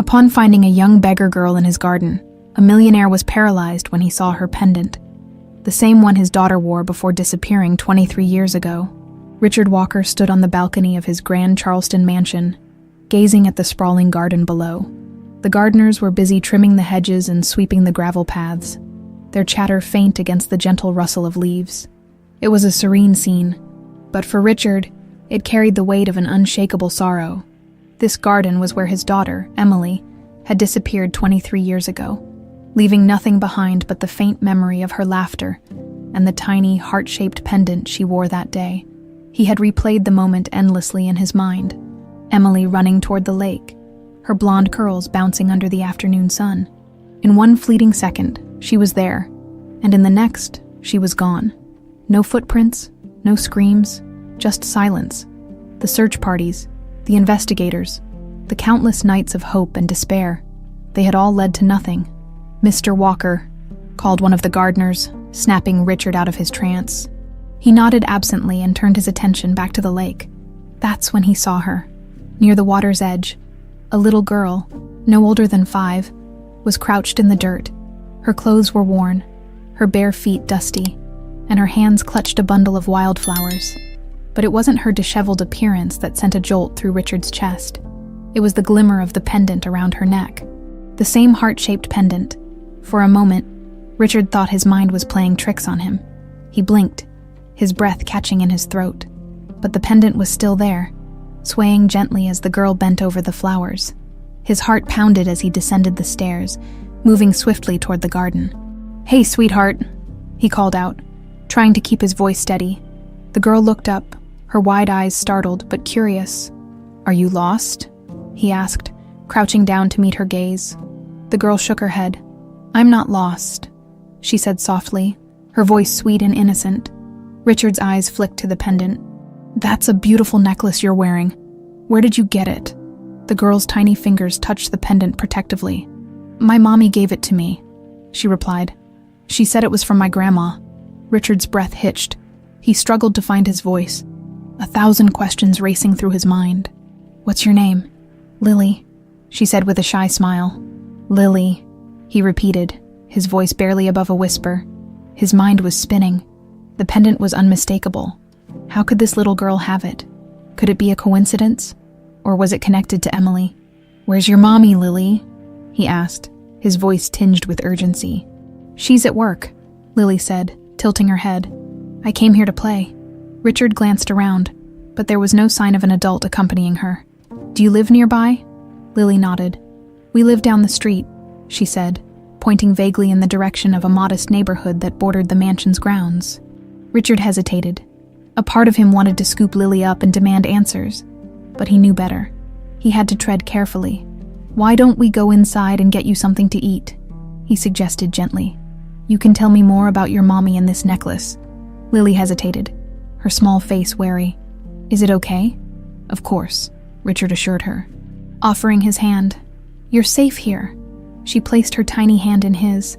Upon finding a young beggar girl in his garden, a millionaire was paralyzed when he saw her pendant, the same one his daughter wore before disappearing 23 years ago. Richard Walker stood on the balcony of his grand Charleston mansion, gazing at the sprawling garden below. The gardeners were busy trimming the hedges and sweeping the gravel paths, their chatter faint against the gentle rustle of leaves. It was a serene scene, but for Richard, it carried the weight of an unshakable sorrow. This garden was where his daughter, Emily, had disappeared 23 years ago, leaving nothing behind but the faint memory of her laughter and the tiny, heart-shaped pendant she wore that day. He had replayed the moment endlessly in his mind, Emily running toward the lake, her blonde curls bouncing under the afternoon sun. In one fleeting second, she was there, and in the next, she was gone. No footprints, no screams, just silence. The search parties, the investigators, the countless nights of hope and despair, they had all led to nothing. "Mr. Walker," called one of the gardeners, snapping Richard out of his trance. He nodded absently and turned his attention back to the lake. That's when he saw her. Near the water's edge, a little girl, no older than 5, was crouched in the dirt. Her clothes were worn, her bare feet dusty, and her hands clutched a bundle of wildflowers. But it wasn't her disheveled appearance that sent a jolt through Richard's chest. It was the glimmer of the pendant around her neck. The same heart-shaped pendant. For a moment, Richard thought his mind was playing tricks on him. He blinked, his breath catching in his throat. But the pendant was still there, swaying gently as the girl bent over the flowers. His heart pounded as he descended the stairs, moving swiftly toward the garden. "Hey, sweetheart," he called out, trying to keep his voice steady. The girl looked up, her wide eyes startled but curious. "Are you lost?" he asked, crouching down to meet her gaze. The girl shook her head. "I'm not lost," she said softly, her voice sweet and innocent. Richard's eyes flicked to the pendant. "That's a beautiful necklace you're wearing. Where did you get it?" The girl's tiny fingers touched the pendant protectively. "My mommy gave it to me," she replied. "She said it was from my grandma." Richard's breath hitched. He struggled to find his voice, 1,000 questions racing through his mind. "What's your name?" "Lily," she said with a shy smile. "Lily," he repeated, his voice barely above a whisper. His mind was spinning. The pendant was unmistakable. How could this little girl have it? Could it be a coincidence? Or was it connected to Emily? "Where's your mommy, Lily?" he asked, his voice tinged with urgency. "She's at work," Lily said, tilting her head. "I came here to play." Richard glanced around, but there was no sign of an adult accompanying her. "Do you live nearby?" Lily nodded. "We live down the street," she said, pointing vaguely in the direction of a modest neighborhood that bordered the mansion's grounds. Richard hesitated. A part of him wanted to scoop Lily up and demand answers, but he knew better. He had to tread carefully. "Why don't we go inside and get you something to eat?" he suggested gently. "You can tell me more about your mommy and this necklace." Lily hesitated, her small face wary. "Is it okay?" "Of course," Richard assured her, offering his hand. "You're safe here." She placed her tiny hand in his,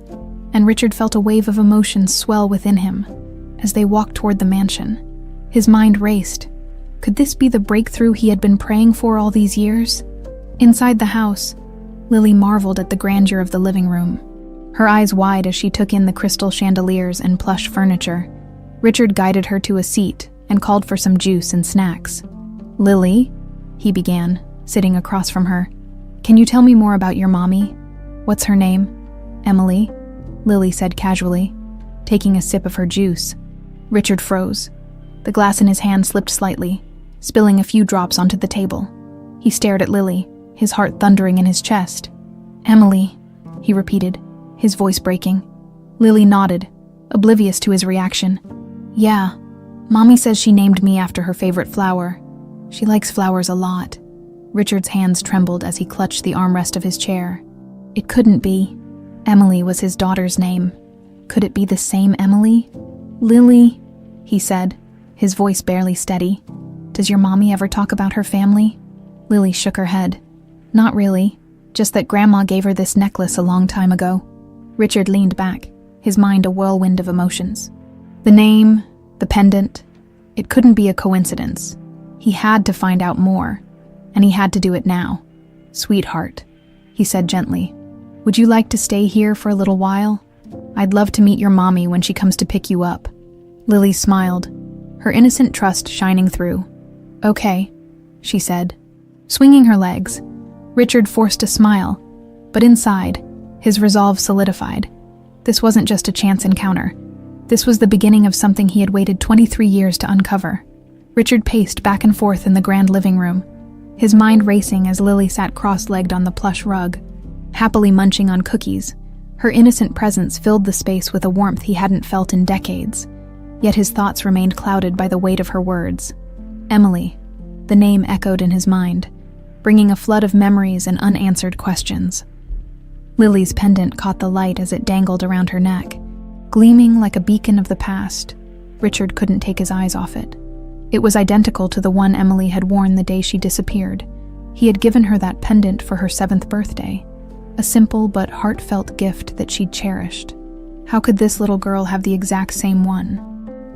and Richard felt a wave of emotion swell within him as they walked toward the mansion. His mind raced. Could this be the breakthrough he had been praying for all these years? Inside the house, Lily marveled at the grandeur of the living room, her eyes wide as she took in the crystal chandeliers and plush furniture. Richard guided her to a seat and called for some juice and snacks. "Lily," he began, sitting across from her, "can you tell me more about your mommy?" "What's her name?" "Emily," Lily said casually, taking a sip of her juice. Richard froze. The glass in his hand slipped slightly, spilling a few drops onto the table. He stared at Lily, his heart thundering in his chest. "Emily," he repeated, his voice breaking. Lily nodded, oblivious to his reaction. "Yeah, Mommy says she named me after her favorite flower. She likes flowers a lot." Richard's hands trembled as he clutched the armrest of his chair. It couldn't be. Emily was his daughter's name. Could it be the same Emily? "Lily," he said, his voice barely steady. "Does your mommy ever talk about her family?" Lily shook her head. "Not really, just that Grandma gave her this necklace a long time ago." Richard leaned back, his mind a whirlwind of emotions. The name, the pendant, it couldn't be a coincidence. He had to find out more, and he had to do it now. "Sweetheart," he said gently. "Would you like to stay here for a little while? I'd love to meet your mommy when she comes to pick you up." Lily smiled, her innocent trust shining through. "Okay," she said. Swinging her legs, Richard forced a smile, but inside, his resolve solidified. This wasn't just a chance encounter. This was the beginning of something he had waited 23 years to uncover. Richard paced back and forth in the grand living room, his mind racing as Lily sat cross-legged on the plush rug, happily munching on cookies. Her innocent presence filled the space with a warmth he hadn't felt in decades, yet his thoughts remained clouded by the weight of her words. Emily, the name echoed in his mind, bringing a flood of memories and unanswered questions. Lily's pendant caught the light as it dangled around her neck, gleaming like a beacon of the past. Richard couldn't take his eyes off it. It was identical to the one Emily had worn the day she disappeared. He had given her that pendant for her 7th birthday, a simple but heartfelt gift that she'd cherished. How could this little girl have the exact same one?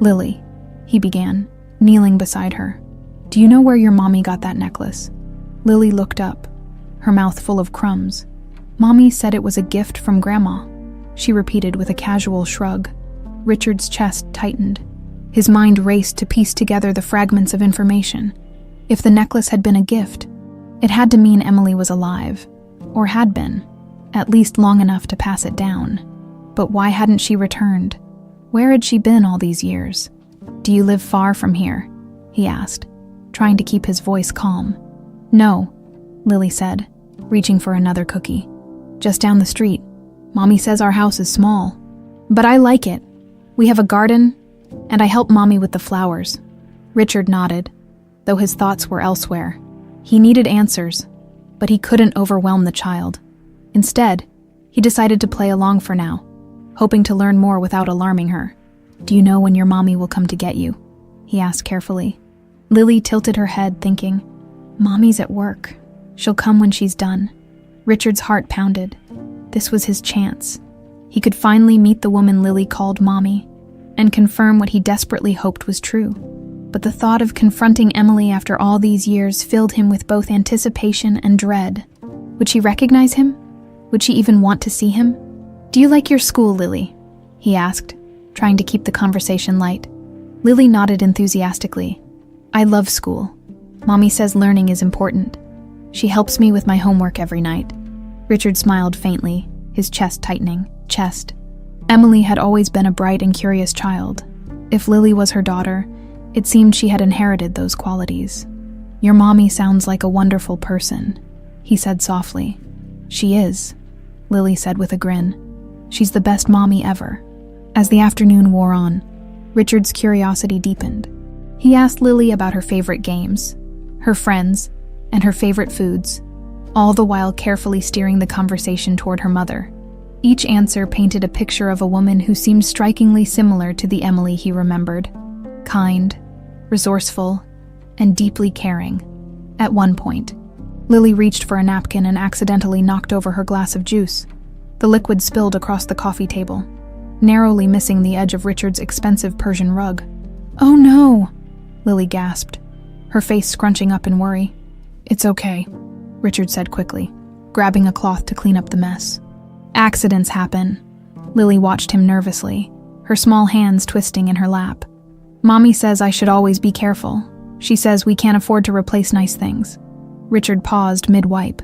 "Lily," he began, kneeling beside her. "Do you know where your mommy got that necklace?" Lily looked up, her mouth full of crumbs. "Mommy said it was a gift from Grandma," she repeated with a casual shrug. Richard's chest tightened. His mind raced to piece together the fragments of information. If the necklace had been a gift, it had to mean Emily was alive, or had been, at least long enough to pass it down. But why hadn't she returned? Where had she been all these years? "Do you live far from here?" he asked, trying to keep his voice calm. "No," Lily said, reaching for another cookie. "Just down the street. Mommy says our house is small. But I like it. We have a garden, and I help Mommy with the flowers." Richard nodded, though his thoughts were elsewhere. He needed answers, but he couldn't overwhelm the child. Instead, he decided to play along for now, hoping to learn more without alarming her. "Do you know when your mommy will come to get you?" he asked carefully. Lily tilted her head, thinking, "Mommy's at work. She'll come when she's done." Richard's heart pounded. This was his chance. He could finally meet the woman Lily called Mommy, and confirm what he desperately hoped was true. But the thought of confronting Emily after all these years filled him with both anticipation and dread. Would she recognize him? Would she even want to see him? "Do you like your school, Lily?" he asked, trying to keep the conversation light. Lily nodded enthusiastically. "I love school. Mommy says learning is important. She helps me with my homework every night." Richard smiled faintly, his chest tightening. Emily had always been a bright and curious child. If Lily was her daughter, it seemed she had inherited those qualities. "Your mommy sounds like a wonderful person," he said softly. "She is," Lily said with a grin. "She's the best mommy ever." As the afternoon wore on, Richard's curiosity deepened. He asked Lily about her favorite games, her friends, and her favorite foods, all the while carefully steering the conversation toward her mother. Each answer painted a picture of a woman who seemed strikingly similar to the Emily he remembered. Kind, resourceful, and deeply caring. At one point, Lily reached for a napkin and accidentally knocked over her glass of juice. The liquid spilled across the coffee table, narrowly missing the edge of Richard's expensive Persian rug. "Oh no!" Lily gasped, her face scrunching up in worry. "It's okay," Richard said quickly, grabbing a cloth to clean up the mess. "Accidents happen." Lily watched him nervously, her small hands twisting in her lap. "Mommy says I should always be careful. She says we can't afford to replace nice things." Richard paused mid-wipe,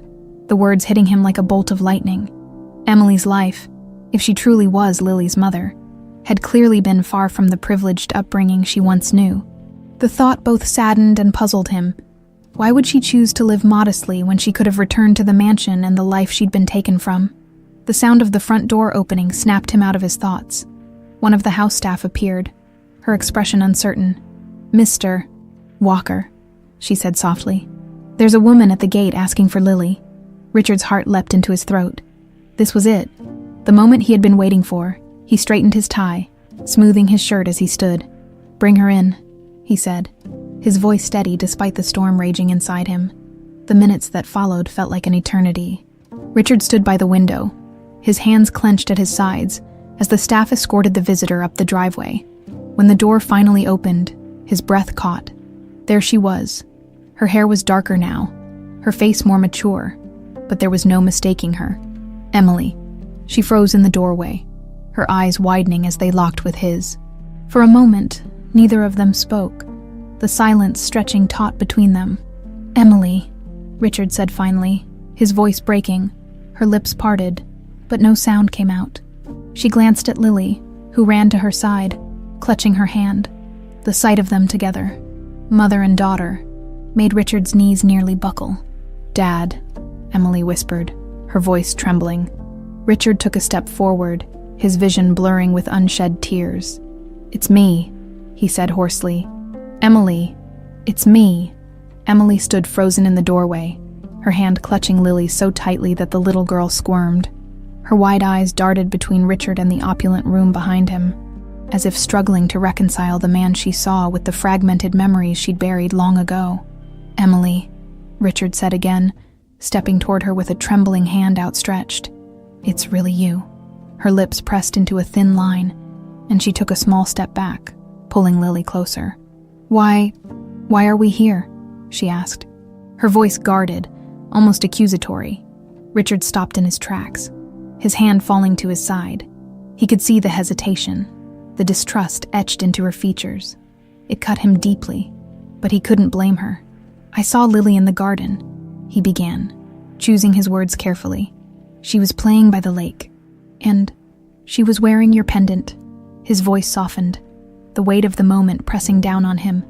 the words hitting him like a bolt of lightning. Emily's life, if she truly was Lily's mother, had clearly been far from the privileged upbringing she once knew. The thought both saddened and puzzled him. Why would she choose to live modestly when she could have returned to the mansion and the life she'd been taken from? The sound of the front door opening snapped him out of his thoughts. One of the house staff appeared, her expression uncertain. "Mr. Walker," she said softly. "There's a woman at the gate asking for Lily." Richard's heart leapt into his throat. This was it. The moment he had been waiting for. He straightened his tie, smoothing his shirt as he stood. "Bring her in," he said, his voice steady despite the storm raging inside him. The minutes that followed felt like an eternity. Richard stood by the window, his hands clenched at his sides, as the staff escorted the visitor up the driveway. When the door finally opened, his breath caught. There she was. Her hair was darker now, her face more mature, but there was no mistaking her. Emily. She froze in the doorway, her eyes widening as they locked with his. For a moment, neither of them spoke, the silence stretching taut between them. "Emily," Richard said finally, his voice breaking, her lips parted, but no sound came out. She glanced at Lily, who ran to her side, clutching her hand. The sight of them together, mother and daughter, made Richard's knees nearly buckle. "Dad," Emily whispered, her voice trembling. Richard took a step forward, his vision blurring with unshed tears. "It's me," he said hoarsely. "Emily, it's me." Emily stood frozen in the doorway, her hand clutching Lily so tightly that the little girl squirmed. Her wide eyes darted between Richard and the opulent room behind him, as if struggling to reconcile the man she saw with the fragmented memories she'd buried long ago. "Emily," Richard said again, stepping toward her with a trembling hand outstretched. "It's really you." Her lips pressed into a thin line, and she took a small step back, pulling Lily closer. Why are we here?" she asked, her voice guarded, almost accusatory. Richard stopped in his tracks, his hand falling to his side. He could see the hesitation, the distrust etched into her features. It cut him deeply, but he couldn't blame her. "I saw Lily in the garden," he began, choosing his words carefully. "She was playing by the lake, and she was wearing your pendant." His voice softened, the weight of the moment pressing down on him.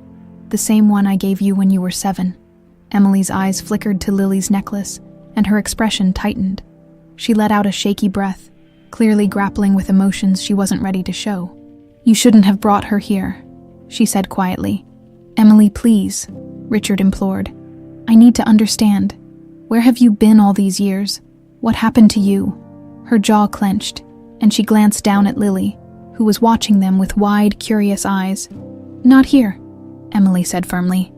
"The same one I gave you when you were 7. Emily's eyes flickered to Lily's necklace, and her expression tightened. She let out a shaky breath, clearly grappling with emotions she wasn't ready to show. "You shouldn't have brought her here," she said quietly. "Emily, please," Richard implored. "I need to understand. Where have you been all these years? What happened to you?" Her jaw clenched, and she glanced down at Lily, who was watching them with wide, curious eyes. "Not here," Emily said firmly.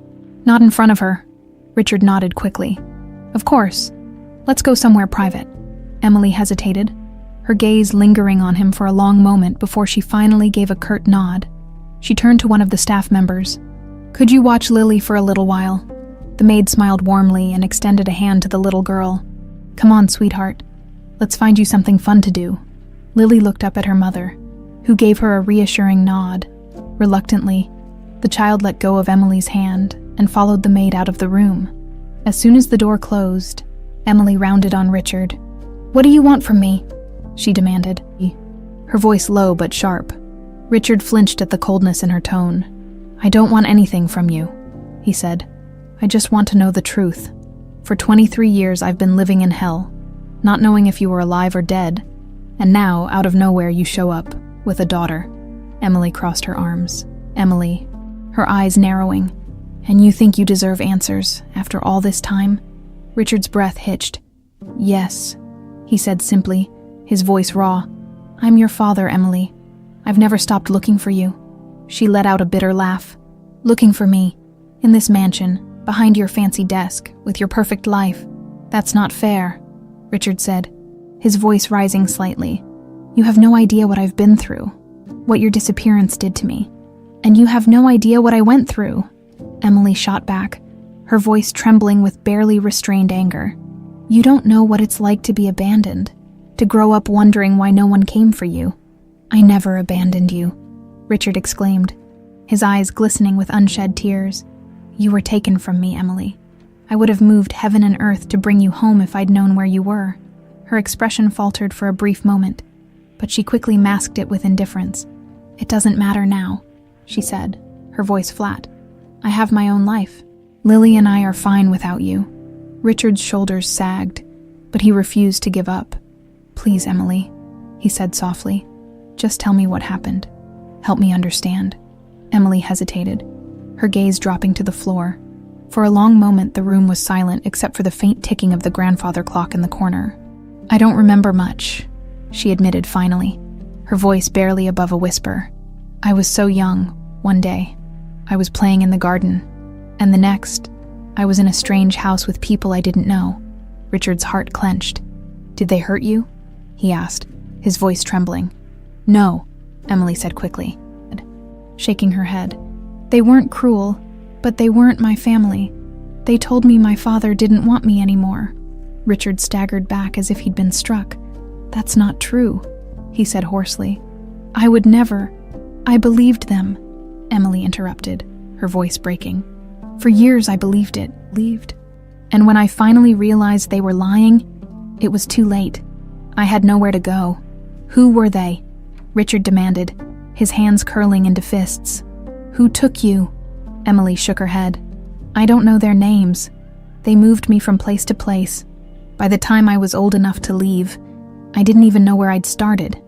"Not in front of her." Richard nodded quickly. "Of course. Let's go somewhere private." Emily hesitated, her gaze lingering on him for a long moment before she finally gave a curt nod. She turned to one of the staff members. "Could you watch Lily for a little while?" The maid smiled warmly and extended a hand to the little girl. "Come on, sweetheart. Let's find you something fun to do." Lily looked up at her mother, who gave her a reassuring nod. Reluctantly, the child let go of Emily's hand and followed the maid out of the room. As soon as the door closed, Emily rounded on Richard. "What do you want from me?" she demanded, her voice low but sharp. Richard flinched at the coldness in her tone. "I don't want anything from you," he said. "I just want to know the truth. For 23 years I've been living in hell, not knowing if you were alive or dead, and now, out of nowhere, you show up, with a daughter." Emily crossed her arms. "Emily," her eyes narrowing, "and you think you deserve answers, after all this time?" Richard's breath hitched. "Yes," he said simply, his voice raw. "I'm your father, Emily. I've never stopped looking for you." She let out a bitter laugh. "Looking for me, in this mansion, behind your fancy desk, with your perfect life. That's not fair," Richard said, his voice rising slightly. "You have no idea what I've been through, what your disappearance did to me. And you have no idea what I went through," Emily shot back, her voice trembling with barely restrained anger. "You don't know what it's like to be abandoned, to grow up wondering why no one came for you." "I never abandoned you," Richard exclaimed, his eyes glistening with unshed tears. "You were taken from me, Emily. I would have moved heaven and earth to bring you home if I'd known where you were." Her expression faltered for a brief moment, but she quickly masked it with indifference. "It doesn't matter now," she said, her voice flat. "I have my own life. Lily and I are fine without you." Richard's shoulders sagged, but he refused to give up. "Please, Emily," he said softly. "Just tell me what happened. Help me understand." Emily hesitated, her gaze dropping to the floor. For a long moment the room was silent except for the faint ticking of the grandfather clock in the corner. "I don't remember much," she admitted finally, her voice barely above a whisper. "I was so young. One day, I was playing in the garden, and the next, I was in a strange house with people I didn't know." Richard's heart clenched. "Did they hurt you?" he asked, his voice trembling. "No," Emily said quickly, shaking her head. "They weren't cruel, but they weren't my family. They told me my father didn't want me anymore." Richard staggered back as if he'd been struck. "That's not true," he said hoarsely. "I would never. I believed them," Emily interrupted, her voice breaking. "For years I believed it. And when I finally realized they were lying, it was too late. I had nowhere to go." "Who were they?" Richard demanded, his hands curling into fists. "Who took you?" Emily shook her head. "I don't know their names. They moved me from place to place. By the time I was old enough to leave, I didn't even know where I'd started."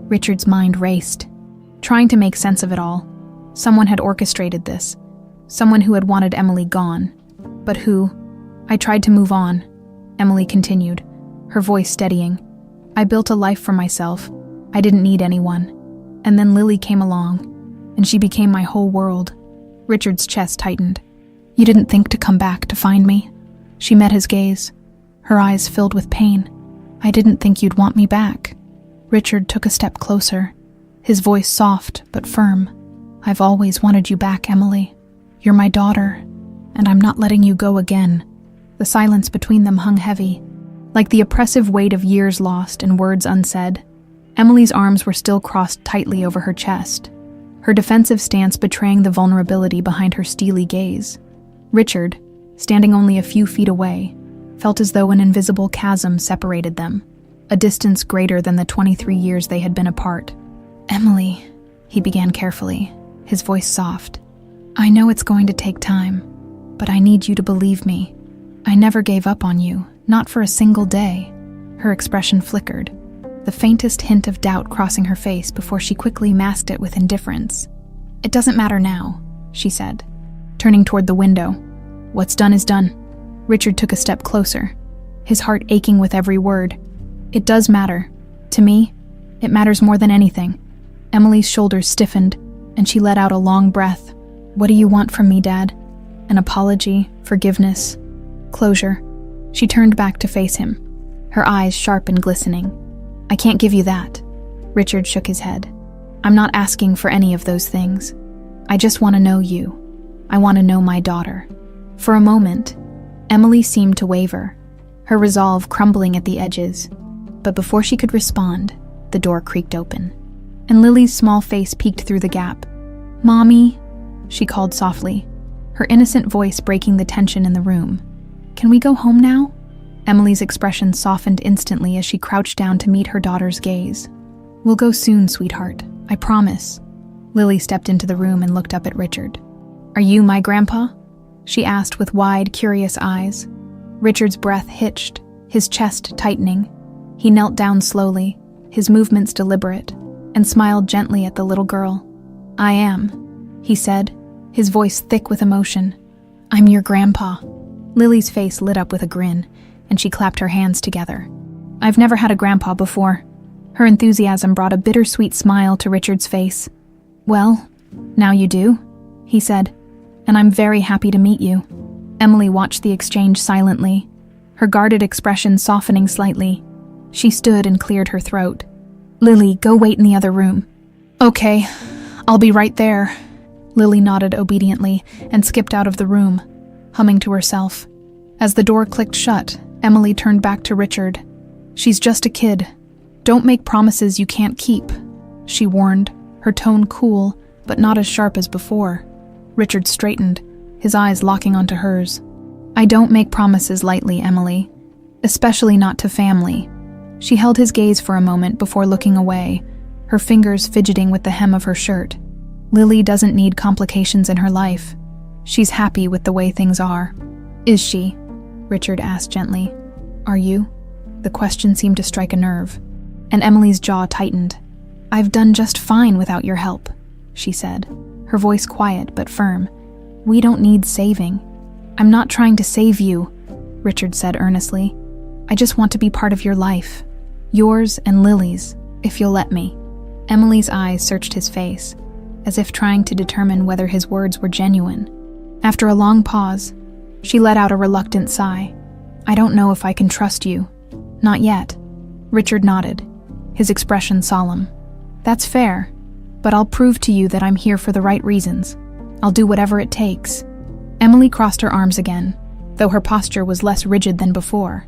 Richard's mind raced, trying to make sense of it all. Someone had orchestrated this. Someone who had wanted Emily gone. But who? "I tried to move on," Emily continued, her voice steadying. "I built a life for myself. I didn't need anyone. And then Lily came along, and she became my whole world." Richard's chest tightened. "You didn't think to come back to find me?" She met his gaze, her eyes filled with pain. "I didn't think you'd want me back." Richard took a step closer, his voice soft but firm. "I've always wanted you back, Emily. You're my daughter, and I'm not letting you go again." The silence between them hung heavy, like the oppressive weight of years lost and words unsaid. Emily's arms were still crossed tightly over her chest, her defensive stance betraying the vulnerability behind her steely gaze. Richard, standing only a few feet away, felt as though an invisible chasm separated them, a distance greater than the 23 years they had been apart. "Emily," he began carefully, his voice soft. "I know it's going to take time, but I need you to believe me. I never gave up on you, not for a single day." Her expression flickered, the faintest hint of doubt crossing her face before she quickly masked it with indifference. "It doesn't matter now," she said, turning toward the window. "What's done is done." Richard took a step closer, his heart aching with every word. "It does matter. To me, it matters more than anything." Emily's shoulders stiffened, and she let out a long breath. "What do you want from me, Dad? An apology, forgiveness, closure?" She turned back to face him, her eyes sharp and glistening. "I can't give you that." Richard shook his head. "I'm not asking for any of those things. I just want to know you. I want to know my daughter." For a moment, Emily seemed to waver, her resolve crumbling at the edges. But before she could respond, the door creaked open, and Lily's small face peeked through the gap. "Mommy," she called softly, her innocent voice breaking the tension in the room. "Can we go home now?" Emily's expression softened instantly as she crouched down to meet her daughter's gaze. "We'll go soon, sweetheart. I promise." Lily stepped into the room and looked up at Richard. "Are you my grandpa?" she asked with wide, curious eyes. Richard's breath hitched, his chest tightening. He knelt down slowly, his movements deliberate, and smiled gently at the little girl. "I am," he said, his voice thick with emotion. "I'm your grandpa." Lily's face lit up with a grin, and she clapped her hands together. "I've never had a grandpa before." Her enthusiasm brought a bittersweet smile to Richard's face. "Well, now you do," he said, "and I'm very happy to meet you." Emily watched the exchange silently, her guarded expression softening slightly. She stood and cleared her throat. "Lily, go wait in the other room." "Okay, I'll be right there." Lily nodded obediently and skipped out of the room, humming to herself. As the door clicked shut, Emily turned back to Richard. "She's just a kid. Don't make promises you can't keep," she warned, her tone cool, but not as sharp as before. Richard straightened, his eyes locking onto hers. "I don't make promises lightly, Emily, especially not to family." She held his gaze for a moment before looking away, her fingers fidgeting with the hem of her shirt. Lily doesn't need complications in her life. She's happy with the way things are. "Is she?" Richard asked gently. "Are you?" The question seemed to strike a nerve, and Emily's jaw tightened. "I've done just fine without your help," she said, her voice quiet but firm. "We don't need saving." "I'm not trying to save you," Richard said earnestly. "I just want to be part of your life. Yours and Lily's, if you'll let me." Emily's eyes searched his face, as if trying to determine whether his words were genuine. After a long pause, she let out a reluctant sigh. "I don't know if I can trust you. Not yet." Richard nodded, his expression solemn. "That's fair, but I'll prove to you that I'm here for the right reasons. I'll do whatever it takes." Emily crossed her arms again, though her posture was less rigid than before.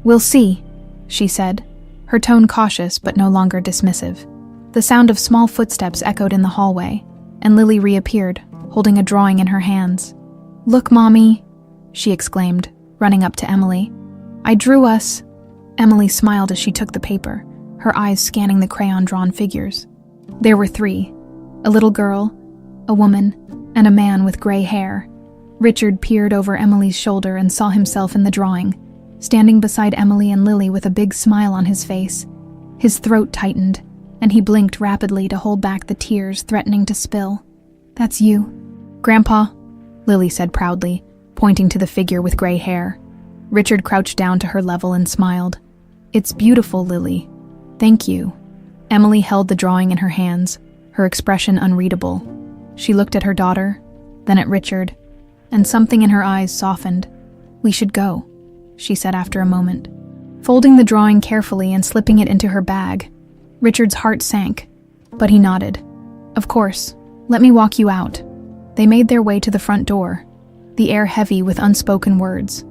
"We'll see," she said, her tone cautious but no longer dismissive. The sound of small footsteps echoed in the hallway, and Lily reappeared, holding a drawing in her hands. "Look, Mommy," she exclaimed, running up to Emily. "I drew us." Emily smiled as she took the paper, her eyes scanning the crayon-drawn figures. There were 3, a little girl, a woman, and a man with gray hair. Richard peered over Emily's shoulder and saw himself in the drawing, standing beside Emily and Lily with a big smile on his face. His throat tightened, and he blinked rapidly to hold back the tears threatening to spill. "That's you, Grandpa," Lily said proudly, pointing to the figure with gray hair. Richard crouched down to her level and smiled. "It's beautiful, Lily. Thank you." Emily held the drawing in her hands, her expression unreadable. She looked at her daughter, then at Richard, and something in her eyes softened. "We should go," she said after a moment. Folding the drawing carefully and slipping it into her bag, Richard's heart sank, but he nodded. "Of course. Let me walk you out." They made their way to the front door, the air heavy with unspoken words.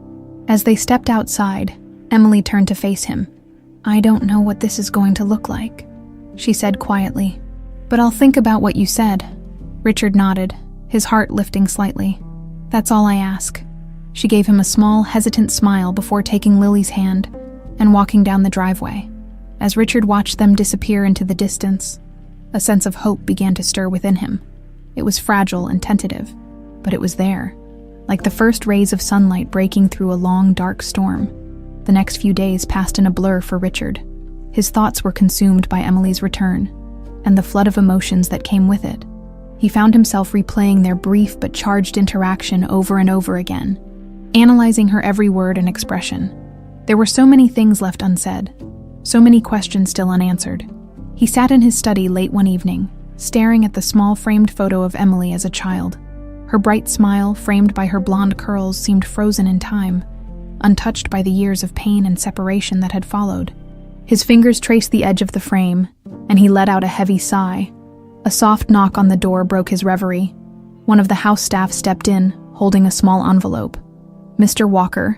As they stepped outside, Emily turned to face him. "I don't know what this is going to look like," she said quietly. "But I'll think about what you said." Richard nodded, his heart lifting slightly. "That's all I ask." She gave him a small, hesitant smile before taking Lily's hand and walking down the driveway. As Richard watched them disappear into the distance, a sense of hope began to stir within him. It was fragile and tentative, but it was there, like the first rays of sunlight breaking through a long, dark storm. The next few days passed in a blur for Richard. His thoughts were consumed by Emily's return, and the flood of emotions that came with it. He found himself replaying their brief but charged interaction over and over again, analyzing her every word and expression. There were so many things left unsaid, so many questions still unanswered. He sat in his study late one evening, staring at the small framed photo of Emily as a child. Her bright smile, framed by her blonde curls, seemed frozen in time, untouched by the years of pain and separation that had followed. His fingers traced the edge of the frame, and he let out a heavy sigh. A soft knock on the door broke his reverie. One of the house staff stepped in, holding a small envelope. "Mr. Walker,"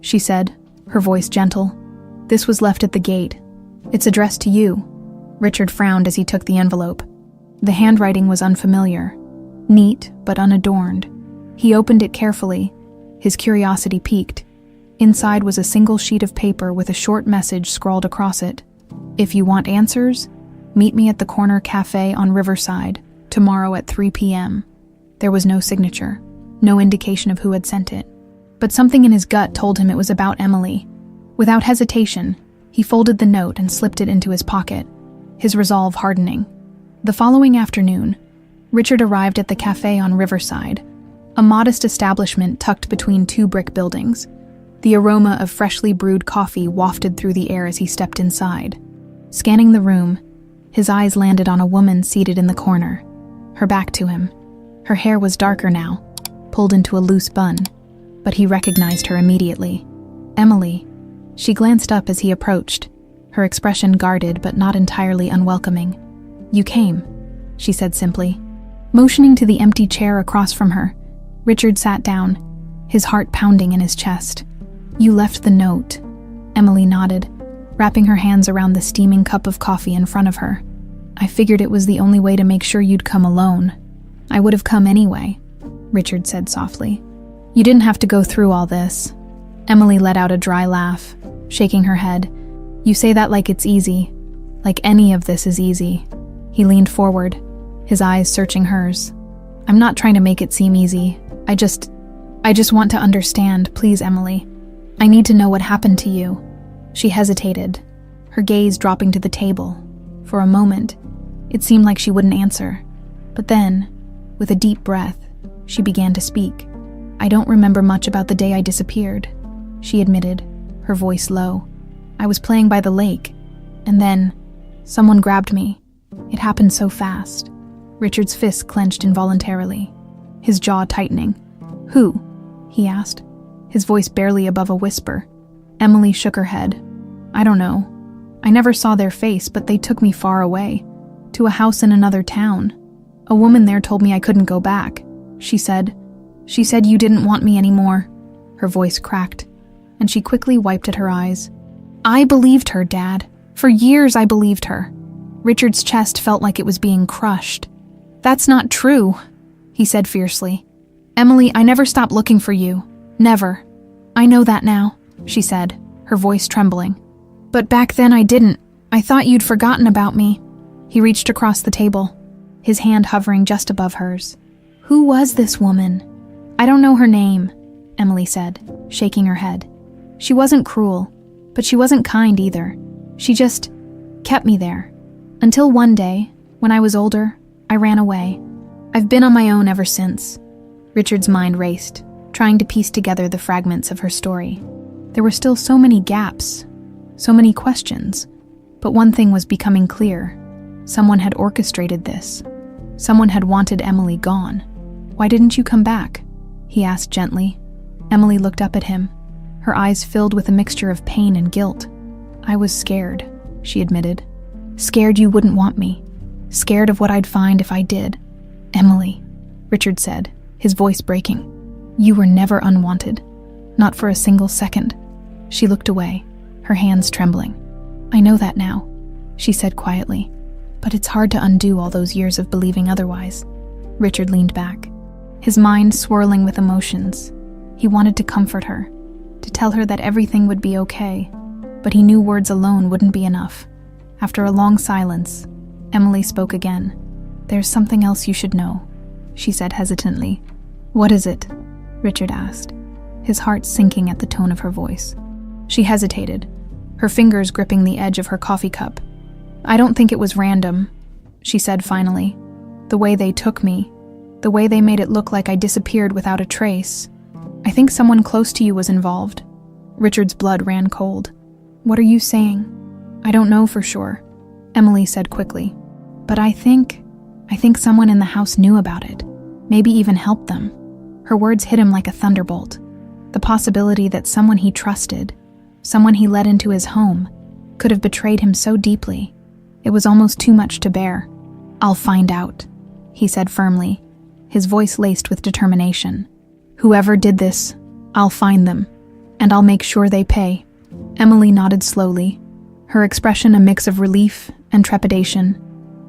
she said, her voice gentle. "This was left at the gate. It's addressed to you." Richard frowned as he took the envelope. The handwriting was unfamiliar, neat but unadorned. He opened it carefully, his curiosity piqued. Inside was a single sheet of paper with a short message scrawled across it. "If you want answers, meet me at the corner cafe on Riverside, tomorrow at 3 p.m. There was no signature, no indication of who had sent it. But something in his gut told him it was about Emily. Without hesitation, he folded the note and slipped it into his pocket, his resolve hardening. The following afternoon, Richard arrived at the cafe on Riverside, a modest establishment tucked between 2 brick buildings. The aroma of freshly brewed coffee wafted through the air as he stepped inside. Scanning the room, his eyes landed on a woman seated in the corner, her back to him. Her hair was darker now, pulled into a loose bun, but he recognized her immediately. Emily. She glanced up as he approached, her expression guarded but not entirely unwelcoming. "You came," she said simply. Motioning to the empty chair across from her, Richard sat down, his heart pounding in his chest. "You left the note," Emily nodded, wrapping her hands around the steaming cup of coffee in front of her. "I figured it was the only way to make sure you'd come alone." "I would have come anyway," Richard said softly. "You didn't have to go through all this." Emily let out a dry laugh, shaking her head. "You say that like it's easy, like any of this is easy." He leaned forward, his eyes searching hers. "I'm not trying to make it seem easy. I just want to understand, please, Emily. I need to know what happened to you." She hesitated, her gaze dropping to the table. For a moment, it seemed like she wouldn't answer. But then, with a deep breath, she began to speak. "I don't remember much about the day I disappeared," she admitted, her voice low. "I was playing by the lake, and then someone grabbed me. It happened so fast." Richard's fist clenched involuntarily, his jaw tightening. "Who?" he asked, his voice barely above a whisper. Emily shook her head. "I don't know. I never saw their face, but they took me far away, to a house in another town. A woman there told me I couldn't go back. She said you didn't want me anymore." Her voice cracked, and she quickly wiped at her eyes. I believed her, Dad. For years I believed her. Richard's chest felt like it was being crushed. That's not true, he said fiercely. Emily, I never stopped looking for you. Never. I know that now, she said, her voice trembling. But back then I didn't. I thought you'd forgotten about me. He reached across the table, his hand hovering just above hers. Who was this woman? I don't know her name, Emily said, shaking her head. She wasn't cruel, but she wasn't kind either. She just kept me there. Until one day, when I was older, I ran away. I've been on my own ever since. Richard's mind raced, trying to piece together the fragments of her story. There were still so many gaps, so many questions, but one thing was becoming clear. Someone had orchestrated this. Someone had wanted Emily gone. Why didn't you come back? He asked gently. Emily looked up at him, her eyes filled with a mixture of pain and guilt. I was scared, she admitted. Scared you wouldn't want me. Scared of what I'd find if I did. Emily, Richard said, his voice breaking. You were never unwanted. Not for a single second. She looked away, her hands trembling. I know that now, she said quietly. But it's hard to undo all those years of believing otherwise. Richard leaned back, his mind swirling with emotions. He wanted to comfort her, to tell her that everything would be okay, but he knew words alone wouldn't be enough. After a long silence, Emily spoke again. There's something else you should know, she said hesitantly. What is it? Richard asked, his heart sinking at the tone of her voice. She hesitated, her fingers gripping the edge of her coffee cup. I don't think it was random, she said finally. The way they took me, the way they made it look like I disappeared without a trace. I think someone close to you was involved. Richard's blood ran cold. What are you saying? I don't know for sure, Emily said quickly. But I think someone in the house knew about it, maybe even helped them. Her words hit him like a thunderbolt. The possibility that someone he trusted, someone he let into his home, could have betrayed him so deeply. It was almost too much to bear. I'll find out, he said firmly, his voice laced with determination. Whoever did this, I'll find them, and I'll make sure they pay. Emily nodded slowly, her expression a mix of relief and trepidation.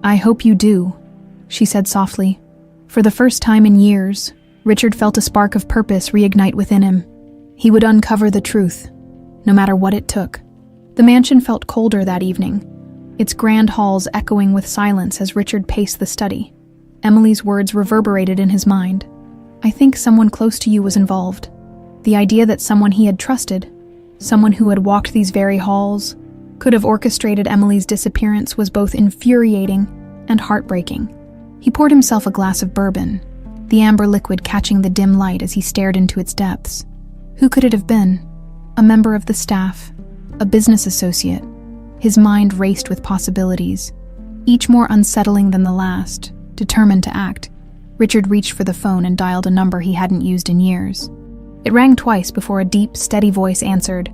I hope you do, she said softly. For the first time in years, Richard felt a spark of purpose reignite within him. He would uncover the truth, no matter what it took. The mansion felt colder that evening, its grand halls echoing with silence as Richard paced the study. Emily's words reverberated in his mind. I think someone close to you was involved. The idea that someone he had trusted, someone who had walked these very halls, could have orchestrated Emily's disappearance was both infuriating and heartbreaking. He poured himself a glass of bourbon, the amber liquid catching the dim light as he stared into its depths. Who could it have been? A member of the staff? A business associate? His mind raced with possibilities, each more unsettling than the last. Determined to act, Richard reached for the phone and dialed a number he hadn't used in years. It rang twice before a deep, steady voice answered.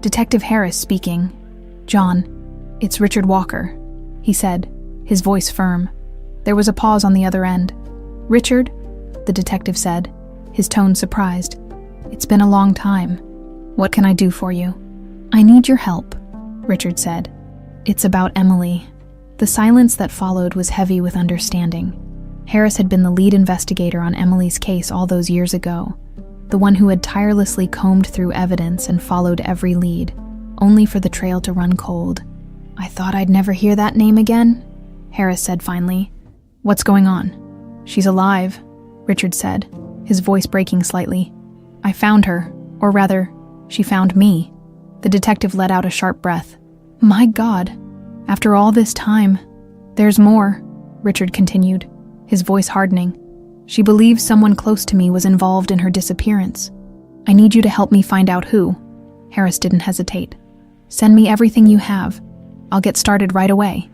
Detective Harris speaking. John, it's Richard Walker, he said, his voice firm. There was a pause on the other end. Richard, the detective said, his tone surprised. It's been a long time. What can I do for you? I need your help, Richard said. It's about Emily. The silence that followed was heavy with understanding. Harris had been the lead investigator on Emily's case all those years ago, the one who had tirelessly combed through evidence and followed every lead, only for the trail to run cold. I thought I'd never hear that name again, Harris said finally. What's going on? She's alive, Richard said, his voice breaking slightly. I found her, or rather, she found me. The detective let out a sharp breath. My God, after all this time, there's more, Richard continued, his voice hardening. She believes someone close to me was involved in her disappearance. I need you to help me find out who. Harris didn't hesitate. Send me everything you have. I'll get started right away.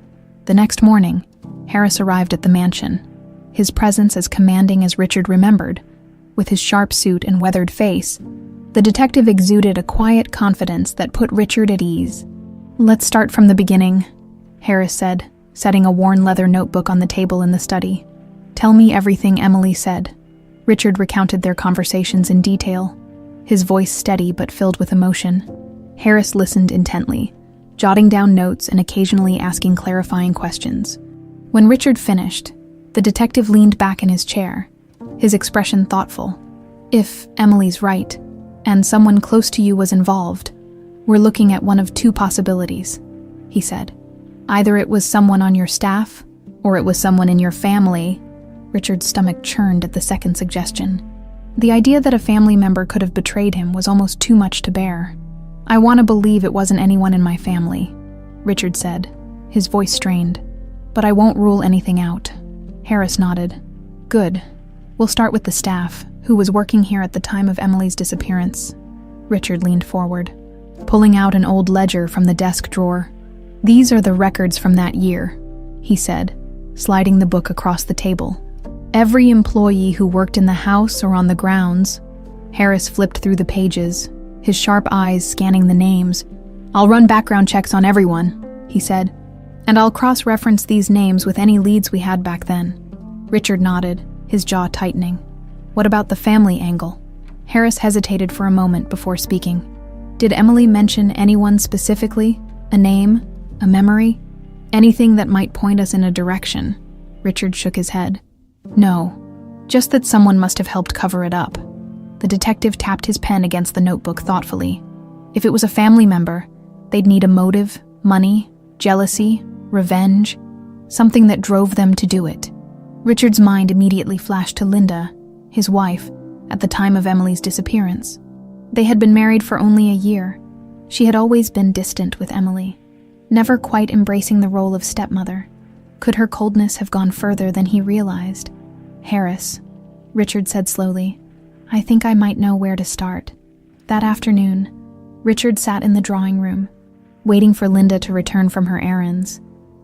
The next morning, Harris arrived at the mansion, his presence as commanding as Richard remembered. With his sharp suit and weathered face, the detective exuded a quiet confidence that put Richard at ease. Let's start from the beginning, Harris said, setting a worn leather notebook on the table in the study. Tell me everything Emily said. Richard recounted their conversations in detail, his voice steady but filled with emotion. Harris listened intently, jotting down notes and occasionally asking clarifying questions. When Richard finished, the detective leaned back in his chair, his expression thoughtful. If Emily's right, and someone close to you was involved, we're looking at one of two possibilities, he said. Either it was someone on your staff, or it was someone in your family. Richard's stomach churned at the second suggestion. The idea that a family member could have betrayed him was almost too much to bear. I want to believe it wasn't anyone in my family, Richard said, his voice strained. But I won't rule anything out. Harris nodded. Good. We'll start with the staff, who was working here at the time of Emily's disappearance. Richard leaned forward, pulling out an old ledger from the desk drawer. These are the records from that year, he said, sliding the book across the table. Every employee who worked in the house or on the grounds. Harris flipped through the pages, his sharp eyes scanning the names. I'll run background checks on everyone, he said, and I'll cross-reference these names with any leads we had back then. Richard nodded, his jaw tightening. What about the family angle? Harris hesitated for a moment before speaking. Did Emily mention anyone specifically? A name? A memory? Anything that might point us in a direction? Richard shook his head. No, just that someone must have helped cover it up. The detective tapped his pen against the notebook thoughtfully. If it was a family member, they'd need a motive, money, jealousy, revenge, something that drove them to do it. Richard's mind immediately flashed to Linda, his wife, at the time of Emily's disappearance. They had been married for only a year. She had always been distant with Emily, never quite embracing the role of stepmother. Could her coldness have gone further than he realized? Harris, Richard said slowly, I think I might know where to start. That afternoon, Richard sat in the drawing room, waiting for Linda to return from her errands.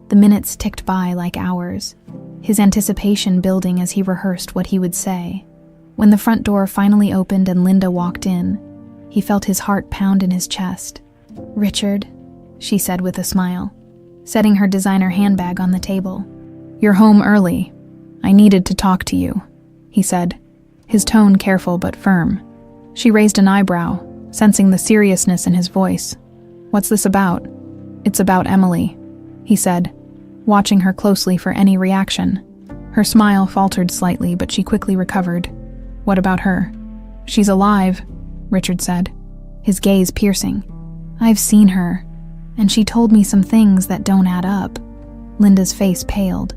The minutes ticked by like hours, his anticipation building as he rehearsed what he would say. When the front door finally opened and Linda walked in, he felt his heart pound in his chest. Richard, she said with a smile, setting her designer handbag on the table. You're home early. I needed to talk to you, he said, his tone careful but firm. She raised an eyebrow, sensing the seriousness in his voice. What's this about? It's about Emily, he said, watching her closely for any reaction. Her smile faltered slightly, but she quickly recovered. What about her? She's alive, Richard said, his gaze piercing. I've seen her, and she told me some things that don't add up. Linda's face paled,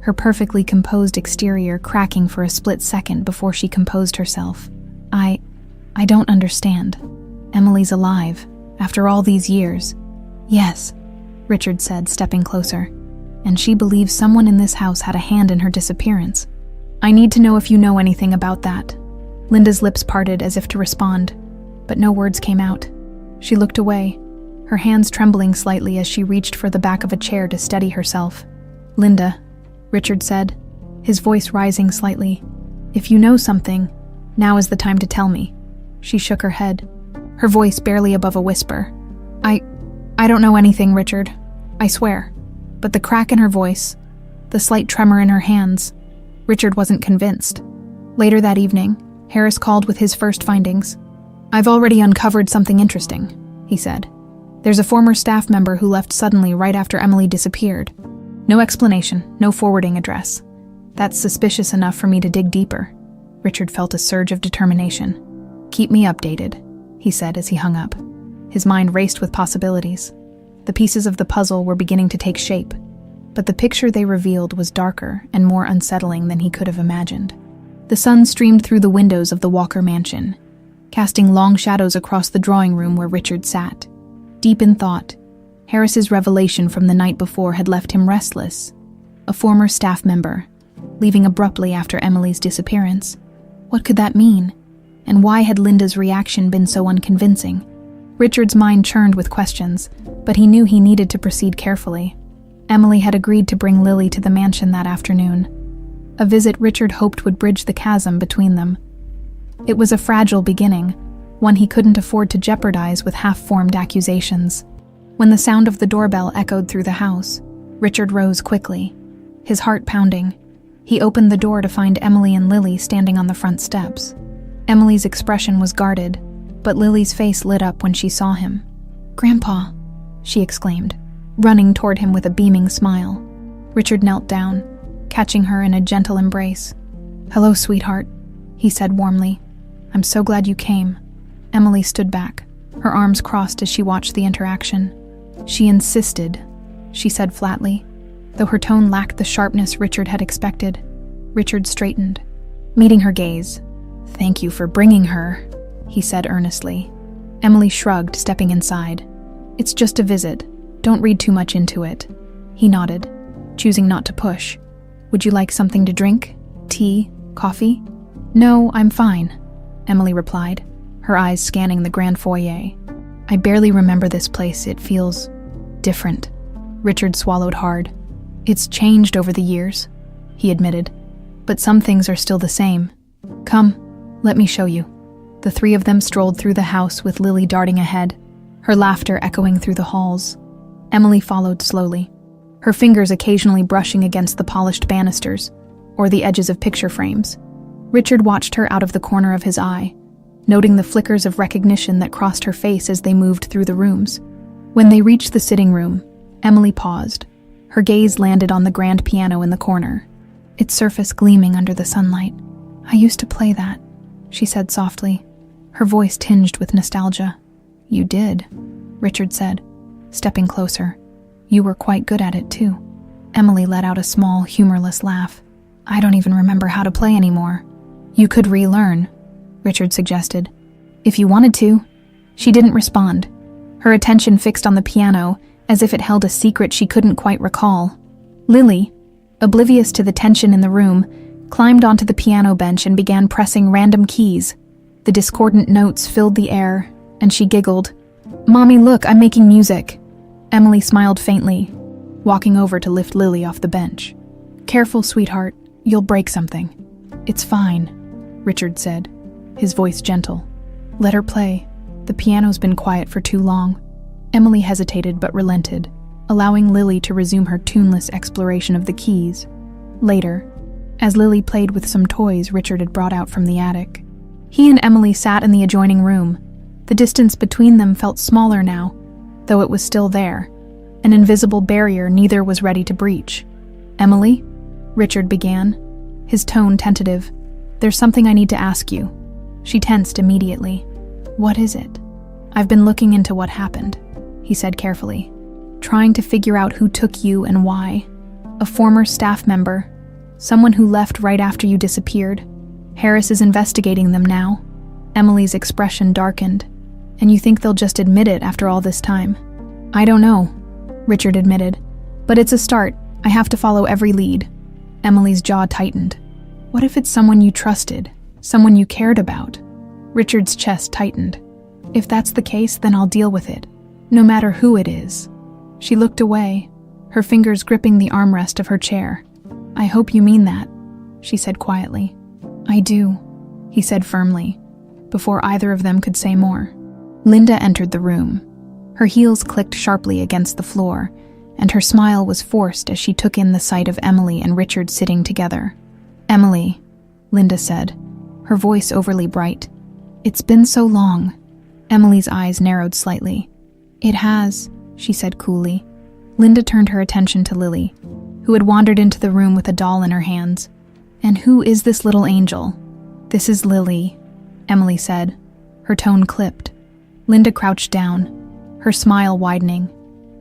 her perfectly composed exterior cracking for a split second before she composed herself. I don't understand. Emily's alive, after all these years. Yes, Richard said, stepping closer. And she believes someone in this house had a hand in her disappearance. I need to know if you know anything about that. Linda's lips parted as if to respond, but no words came out. She looked away, her hands trembling slightly as she reached for the back of a chair to steady herself. Linda, Richard said, his voice rising slightly. If you know something, now is the time to tell me. She shook her head, her voice barely above a whisper. I don't know anything, Richard. I swear. But the crack in her voice, the slight tremor in her hands, Richard wasn't convinced. Later that evening, Harris called with his first findings. I've already uncovered something interesting, he said. There's a former staff member who left suddenly right after Emily disappeared. No explanation, no forwarding address. That's suspicious enough for me to dig deeper. Richard felt a surge of determination. Keep me updated, he said as he hung up. His mind raced with possibilities. The pieces of the puzzle were beginning to take shape, but the picture they revealed was darker and more unsettling than he could have imagined. The sun streamed through the windows of the Walker mansion, casting long shadows across the drawing room where Richard sat. Deep in thought, Harris's revelation from the night before had left him restless. A former staff member, leaving abruptly after Emily's disappearance. What could that mean? And why had Linda's reaction been so unconvincing? Richard's mind churned with questions, but he knew he needed to proceed carefully. Emily had agreed to bring Lily to the mansion that afternoon, a visit Richard hoped would bridge the chasm between them. It was a fragile beginning, one he couldn't afford to jeopardize with half-formed accusations. When the sound of the doorbell echoed through the house, Richard rose quickly, his heart pounding. He opened the door to find Emily and Lily standing on the front steps. Emily's expression was guarded, but Lily's face lit up when she saw him. "Grandpa," she exclaimed, running toward him with a beaming smile. Richard knelt down, catching her in a gentle embrace. "Hello, sweetheart," he said warmly. "I'm so glad you came." Emily stood back, her arms crossed as she watched the interaction. "She insisted," she said flatly, though her tone lacked the sharpness Richard had expected. Richard straightened, meeting her gaze. "Thank you for bringing her," he said earnestly. Emily shrugged, stepping inside. "It's just a visit. Don't read too much into it." He nodded, choosing not to push. "Would you like something to drink? Tea? Coffee?" "No, I'm fine," Emily replied, her eyes scanning the grand foyer. "I barely remember this place. It feels different." Richard swallowed hard. "It's changed over the years," he admitted, "but some things are still the same. Come, let me show you." The three of them strolled through the house with Lily darting ahead, her laughter echoing through the halls. Emily followed slowly, her fingers occasionally brushing against the polished banisters or the edges of picture frames. Richard watched her out of the corner of his eye, noting the flickers of recognition that crossed her face as they moved through the rooms. When they reached the sitting room, Emily paused. Her gaze landed on the grand piano in the corner, its surface gleaming under the sunlight. "I used to play that," she said softly, her voice tinged with nostalgia. "You did," Richard said, stepping closer. "You were quite good at it, too." Emily let out a small, humorless laugh. "I don't even remember how to play anymore." "You could relearn," Richard suggested. "If you wanted to." She didn't respond, her attention fixed on the piano, as if it held a secret she couldn't quite recall. Lily, oblivious to the tension in the room, climbed onto the piano bench and began pressing random keys. The discordant notes filled the air, and she giggled. "Mommy, look, I'm making music." Emily smiled faintly, walking over to lift Lily off the bench. "Careful, sweetheart, you'll break something." "It's fine," Richard said, his voice gentle. "Let her play. The piano's been quiet for too long." Emily hesitated but relented, allowing Lily to resume her tuneless exploration of the keys. Later, as Lily played with some toys Richard had brought out from the attic, he and Emily sat in the adjoining room. The distance between them felt smaller now, though it was still there, an invisible barrier neither was ready to breach. "Emily?" Richard began, his tone tentative. "There's something I need to ask you." She tensed immediately. "What is it?" "I've been looking into what happened," he said carefully, "trying to figure out who took you and why. A former staff member, someone who left right after you disappeared. Harris is investigating them now." Emily's expression darkened. "And you think they'll just admit it after all this time?" "I don't know," Richard admitted, "but it's a start. I have to follow every lead." Emily's jaw tightened. "What if it's someone you trusted, someone you cared about?" Richard's chest tightened. "If that's the case, then I'll deal with it, no matter who it is." She looked away, her fingers gripping the armrest of her chair. "I hope you mean that," she said quietly. "I do," he said firmly, before either of them could say more. Linda entered the room. Her heels clicked sharply against the floor, and her smile was forced as she took in the sight of Emily and Richard sitting together. "Emily," Linda said, her voice overly bright. "It's been so long." Emily's eyes narrowed slightly. "It has," she said coolly. Linda turned her attention to Lily, who had wandered into the room with a doll in her hands. "And who is this little angel?" "This is Lily," Emily said, her tone clipped. Linda crouched down, her smile widening.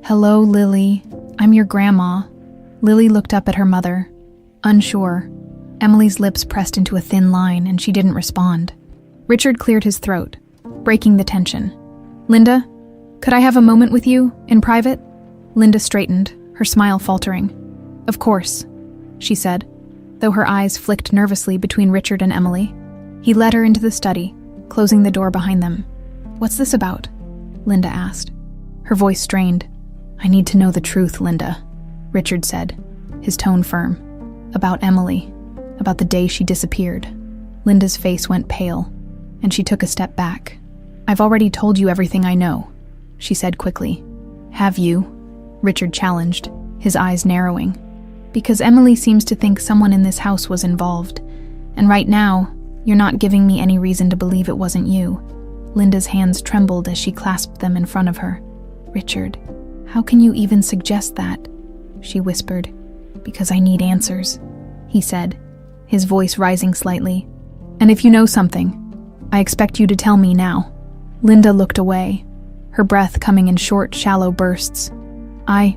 "Hello, Lily. I'm your grandma." Lily looked up at her mother, unsure. Emily's lips pressed into a thin line, and she didn't respond. Richard cleared his throat, breaking the tension. "Linda, could I have a moment with you, in private?" Linda straightened, her smile faltering. "Of course," she said, though her eyes flicked nervously between Richard and Emily. He led her into the study, closing the door behind them. "What's this about?" Linda asked. Her voice strained. "I need to know the truth, Linda," Richard said, his tone firm. "About Emily, about the day she disappeared." Linda's face went pale, and she took a step back. "I've already told you everything I know," she said quickly. "Have you?" Richard challenged, his eyes narrowing. "Because Emily seems to think someone in this house was involved, and right now, you're not giving me any reason to believe it wasn't you." Linda's hands trembled as she clasped them in front of her. "Richard, how can you even suggest that?" she whispered. "Because I need answers," he said, his voice rising slightly. "And if you know something, I expect you to tell me now." Linda looked away, her breath coming in short, shallow bursts. I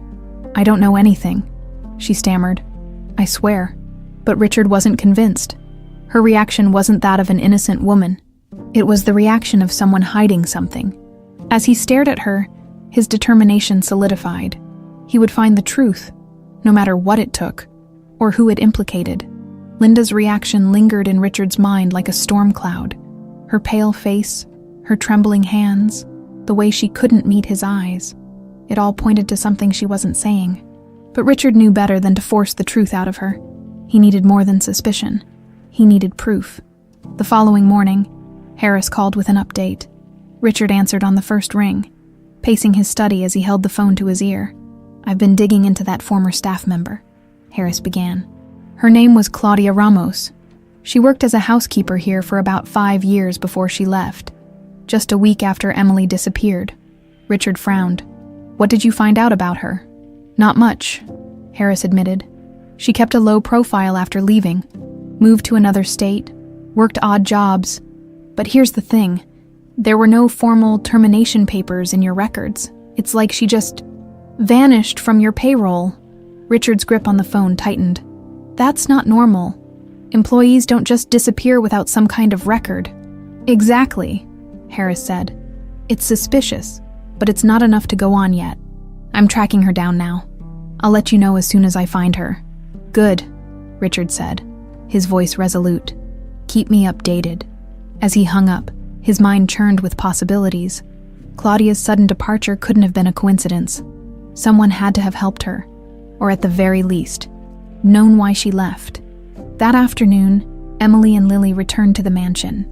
don't know anything," she stammered. "I swear." But Richard wasn't convinced. Her reaction wasn't that of an innocent woman. It was the reaction of someone hiding something. As he stared at her, his determination solidified. He would find the truth, no matter what it took, or who it implicated. Linda's reaction lingered in Richard's mind like a storm cloud. Her pale face, her trembling hands, the way she couldn't meet his eyes. It all pointed to something she wasn't saying. But Richard knew better than to force the truth out of her. He needed more than suspicion. He needed proof. The following morning, Harris called with an update. Richard answered on the first ring, pacing his study as he held the phone to his ear. "I've been digging into that former staff member," Harris began. "Her name was Claudia Ramos. She worked as a housekeeper here for about 5 years before she left, just a week after Emily disappeared." Richard frowned. "What did you find out about her?" "Not much," Harris admitted. "She kept a low profile after leaving, moved to another state, worked odd jobs. But here's the thing. There were no formal termination papers in your records. It's like she just vanished from your payroll." Richard's grip on the phone tightened. "That's not normal. Employees don't just disappear without some kind of record." "Exactly," Harris said. "It's suspicious, but it's not enough to go on yet. I'm tracking her down now. I'll let you know as soon as I find her." "Good," Richard said, his voice resolute. "Keep me updated." As he hung up, his mind churned with possibilities. Claudia's sudden departure couldn't have been a coincidence. Someone had to have helped her, or at the very least, known why she left. That afternoon, Emily and Lily returned to the mansion.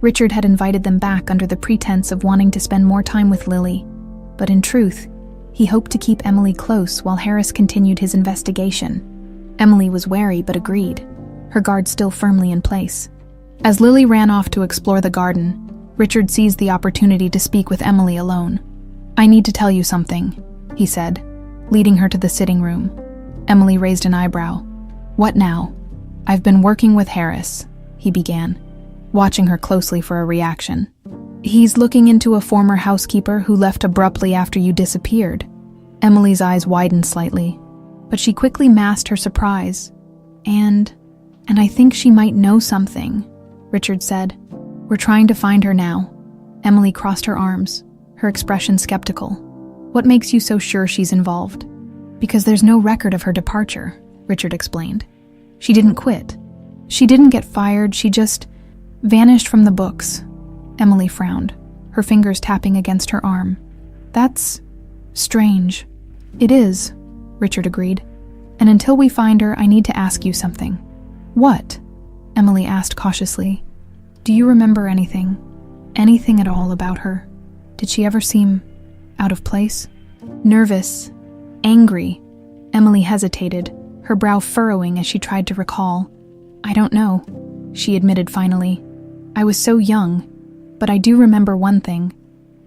Richard had invited them back under the pretense of wanting to spend more time with Lily, but in truth, he hoped to keep Emily close while Harris continued his investigation. Emily was wary but agreed, her guard still firmly in place. As Lily ran off to explore the garden, Richard seized the opportunity to speak with Emily alone. "I need to tell you something," he said, leading her to the sitting room. Emily raised an eyebrow. "What now?" "I've been working with Harris," he began, watching her closely for a reaction. "He's looking into a former housekeeper who left abruptly after you disappeared." Emily's eyes widened slightly, but she quickly masked her surprise. And I think she might know something," Richard said. "We're trying to find her now." Emily crossed her arms, her expression skeptical. "What makes you so sure she's involved?" "Because there's no record of her departure," Richard explained. "She didn't quit. She didn't get fired, she just vanished from the books." Emily frowned, her fingers tapping against her arm. "That's strange." "It is," Richard agreed. "And until we find her, I need to ask you something." "What?" Emily asked cautiously. "Do you remember anything? Anything at all about her? Did she ever seem out of place? Nervous? Angry?" Emily hesitated, her brow furrowing as she tried to recall. "I don't know," she admitted finally. "I was so young, but I do remember one thing.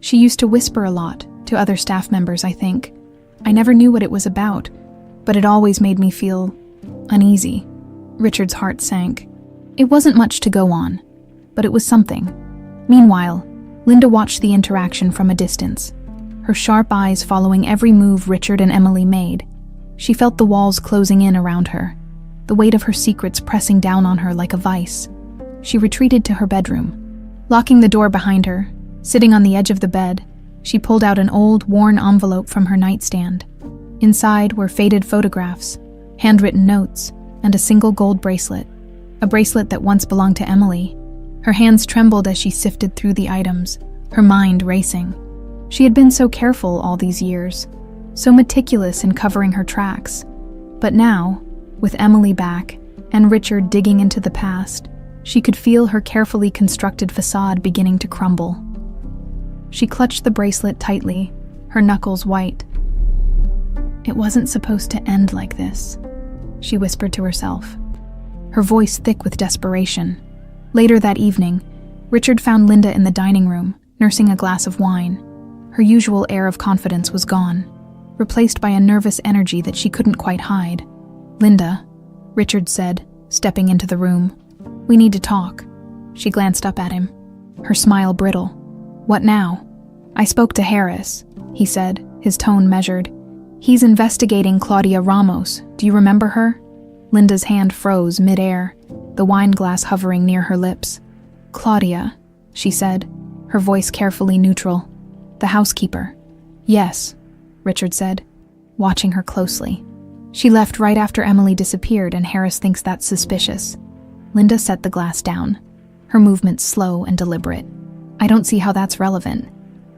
She used to whisper a lot, to other staff members, I think. I never knew what it was about, but it always made me feel uneasy." Richard's heart sank. It wasn't much to go on, but it was something. Meanwhile, Linda watched the interaction from a distance, her sharp eyes following every move Richard and Emily made. She felt the walls closing in around her, the weight of her secrets pressing down on her like a vice. She retreated to her bedroom. Locking the door behind her, sitting on the edge of the bed, she pulled out an old, worn envelope from her nightstand. Inside were faded photographs, handwritten notes, and a single gold bracelet, a bracelet that once belonged to Emily. Her hands trembled as she sifted through the items, her mind racing. She had been so careful all these years, so meticulous in covering her tracks. But now, with Emily back and Richard digging into the past, she could feel her carefully constructed facade beginning to crumble. She clutched the bracelet tightly, her knuckles white. "It wasn't supposed to end like this," she whispered to herself, her voice thick with desperation. Later that evening, Richard found Linda in the dining room, nursing a glass of wine. Her usual air of confidence was gone, replaced by a nervous energy that she couldn't quite hide. "Linda," Richard said, stepping into the room. "We need to talk." She glanced up at him, her smile brittle. "What now?" "I spoke to Harris," he said, his tone measured. "He's investigating Claudia Ramos. Do you remember her?" Linda's hand froze mid-air, the wine glass hovering near her lips. "Claudia," she said, her voice carefully neutral. "The housekeeper." "Yes," Richard said, watching her closely. "She left right after Emily disappeared, and Harris thinks that's suspicious." Linda set the glass down, her movements slow and deliberate. "I don't see how that's relevant,"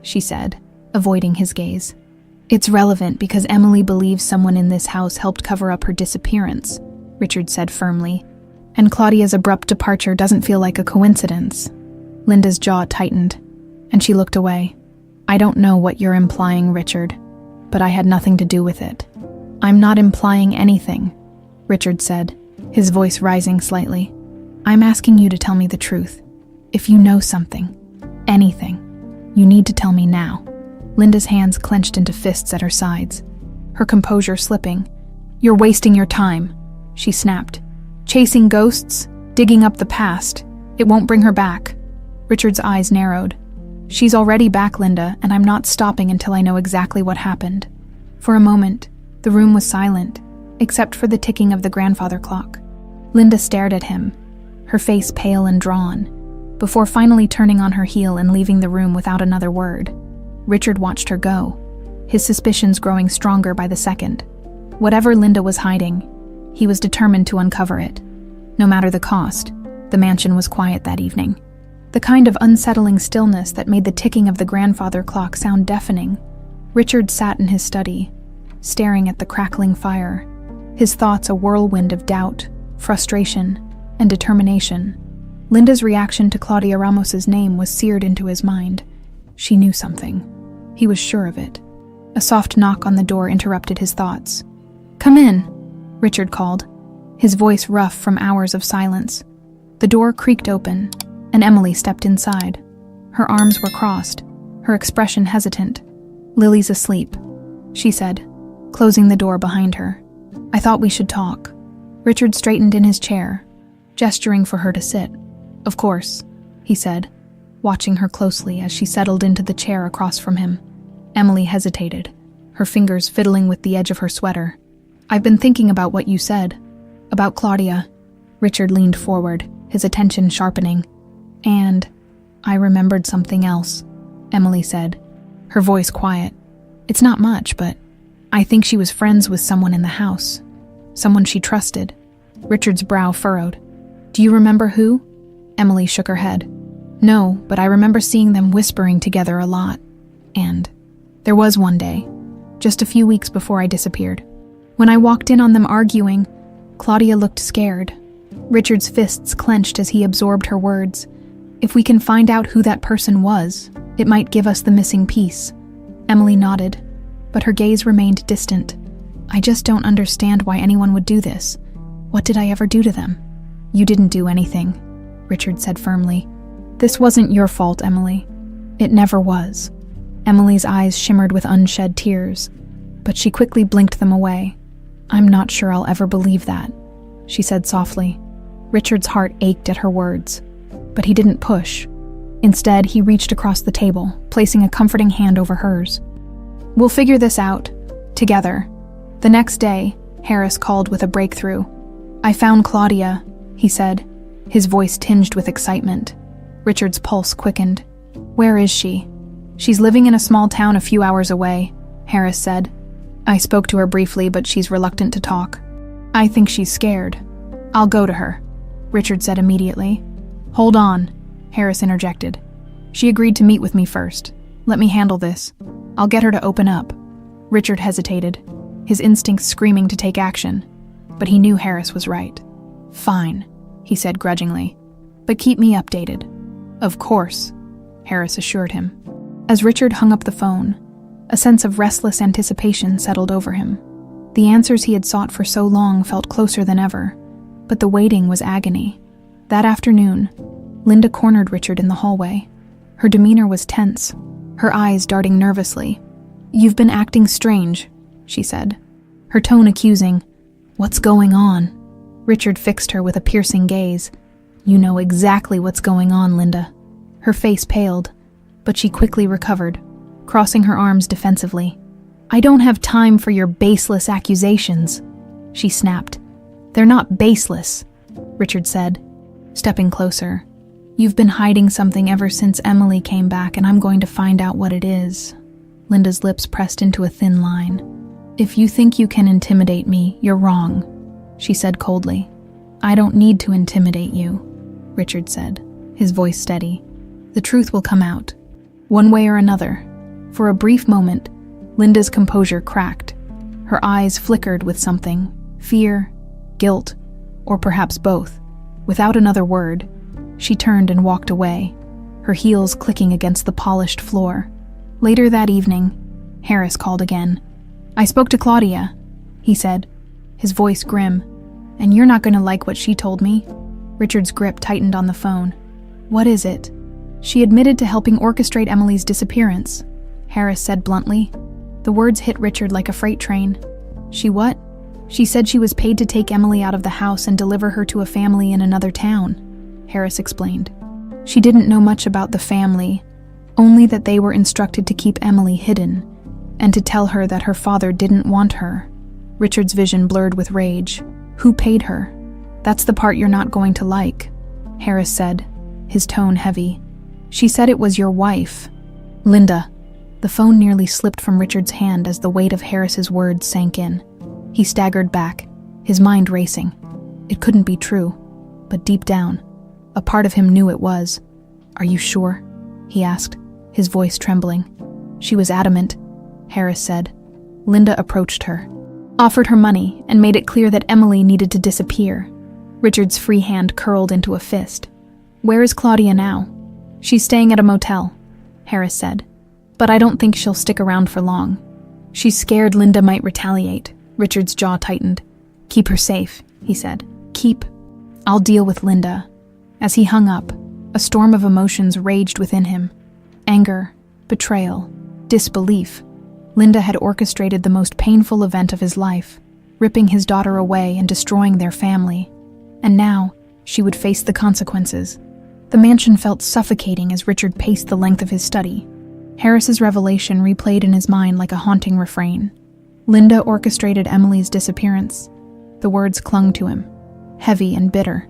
she said, avoiding his gaze. "It's relevant because Emily believes someone in this house helped cover up her disappearance," Richard said firmly. "And Claudia's abrupt departure doesn't feel like a coincidence." Linda's jaw tightened, and she looked away. "I don't know what you're implying, Richard, but I had nothing to do with it." "I'm not implying anything," Richard said, his voice rising slightly. "I'm asking you to tell me the truth. If you know something, anything, you need to tell me now." Linda's hands clenched into fists at her sides, her composure slipping. "You're wasting your time," she snapped. "Chasing ghosts, digging up the past. It won't bring her back." Richard's eyes narrowed. "She's already back, Linda, and I'm not stopping until I know exactly what happened." For a moment, the room was silent, except for the ticking of the grandfather clock. Linda stared at him, her face pale and drawn, before finally turning on her heel and leaving the room without another word. Richard watched her go, his suspicions growing stronger by the second. Whatever Linda was hiding, he was determined to uncover it. No matter the cost, the mansion was quiet that evening. The kind of unsettling stillness that made the ticking of the grandfather clock sound deafening. Richard sat in his study, staring at the crackling fire, his thoughts a whirlwind of doubt, frustration, and determination. Linda's reaction to Claudia Ramos's name was seared into his mind. She knew something. He was sure of it. A soft knock on the door interrupted his thoughts. "Come in," Richard called, his voice rough from hours of silence. The door creaked open, and Emily stepped inside. Her arms were crossed, her expression hesitant. "Lily's asleep," she said, closing the door behind her. "I thought we should talk." Richard straightened in his chair, gesturing for her to sit. "Of course," he said, watching her closely as she settled into the chair across from him. Emily hesitated, her fingers fiddling with the edge of her sweater. "I've been thinking about what you said. About Claudia." Richard leaned forward, his attention sharpening. "And I remembered something else," Emily said, her voice quiet. "It's not much, but I think she was friends with someone in the house. Someone she trusted." Richard's brow furrowed. "Do you remember who?" Emily shook her head. "No, but I remember seeing them whispering together a lot. And there was one day, just a few weeks before I disappeared. When I walked in on them arguing, Claudia looked scared." Richard's fists clenched as he absorbed her words. "If we can find out who that person was, it might give us the missing piece." Emily nodded, but her gaze remained distant. "I just don't understand why anyone would do this. What did I ever do to them?" "You didn't do anything," Richard said firmly. "This wasn't your fault, Emily. It never was." Emily's eyes shimmered with unshed tears, but she quickly blinked them away. "I'm not sure I'll ever believe that," she said softly. Richard's heart ached at her words, but he didn't push. Instead, he reached across the table, placing a comforting hand over hers. "We'll figure this out, together." The next day, Harris called with a breakthrough. "I found Claudia," he said, his voice tinged with excitement. Richard's pulse quickened. "Where is she?" "She's living in a small town a few hours away," Harris said. "I spoke to her briefly, but she's reluctant to talk. I think she's scared." "I'll go to her," Richard said immediately. "Hold on," Harris interjected. "She agreed to meet with me first. Let me handle this. I'll get her to open up." Richard hesitated, his instincts screaming to take action, but he knew Harris was right. "Fine," he said grudgingly, "but keep me updated." "Of course," Harris assured him. As Richard hung up the phone, a sense of restless anticipation settled over him. The answers he had sought for so long felt closer than ever, but the waiting was agony. That afternoon, Linda cornered Richard in the hallway. Her demeanor was tense, her eyes darting nervously. "You've been acting strange," she said, her tone accusing. "What's going on?" Richard fixed her with a piercing gaze. "You know exactly what's going on, Linda." Her face paled, but she quickly recovered, crossing her arms defensively. "I don't have time for your baseless accusations," she snapped. "They're not baseless," Richard said, stepping closer. "You've been hiding something ever since Emily came back, and I'm going to find out what it is." Linda's lips pressed into a thin line. "If you think you can intimidate me, you're wrong," she said coldly. "I don't need to intimidate you," Richard said, his voice steady. "The truth will come out, one way or another." For a brief moment, Linda's composure cracked. Her eyes flickered with something, fear, guilt, or perhaps both. Without another word, she turned and walked away, her heels clicking against the polished floor. Later that evening, Harris called again. "I spoke to Claudia," he said, his voice grim. "And you're not going to like what she told me." Richard's grip tightened on the phone. "What is it?" "She admitted to helping orchestrate Emily's disappearance," Harris said bluntly. The words hit Richard like a freight train. "She what?" "She said she was paid to take Emily out of the house and deliver her to a family in another town," Harris explained. "She didn't know much about the family, only that they were instructed to keep Emily hidden, and to tell her that her father didn't want her." Richard's vision blurred with rage. "Who paid her?" "That's the part you're not going to like," Harris said, his tone heavy. "She said it was your wife." "Linda." The phone nearly slipped from Richard's hand as the weight of Harris's words sank in. He staggered back, his mind racing. It couldn't be true, but deep down, a part of him knew it was. "Are you sure?" he asked, his voice trembling. "She was adamant," Harris said. Linda approached her, offered her money, and made it clear that Emily needed to disappear. Richard's free hand curled into a fist. "Where is Claudia now?" "She's staying at a motel," Harris said. "But I don't think she'll stick around for long. She's scared Linda might retaliate." Richard's jaw tightened. "Keep her safe," he said. I'll deal with Linda." As he hung up, a storm of emotions raged within him. Anger, betrayal, disbelief. Linda had orchestrated the most painful event of his life, ripping his daughter away and destroying their family. And now, she would face the consequences. The mansion felt suffocating as Richard paced the length of his study. Harris's revelation replayed in his mind like a haunting refrain. Linda orchestrated Emily's disappearance. The words clung to him, heavy and bitter.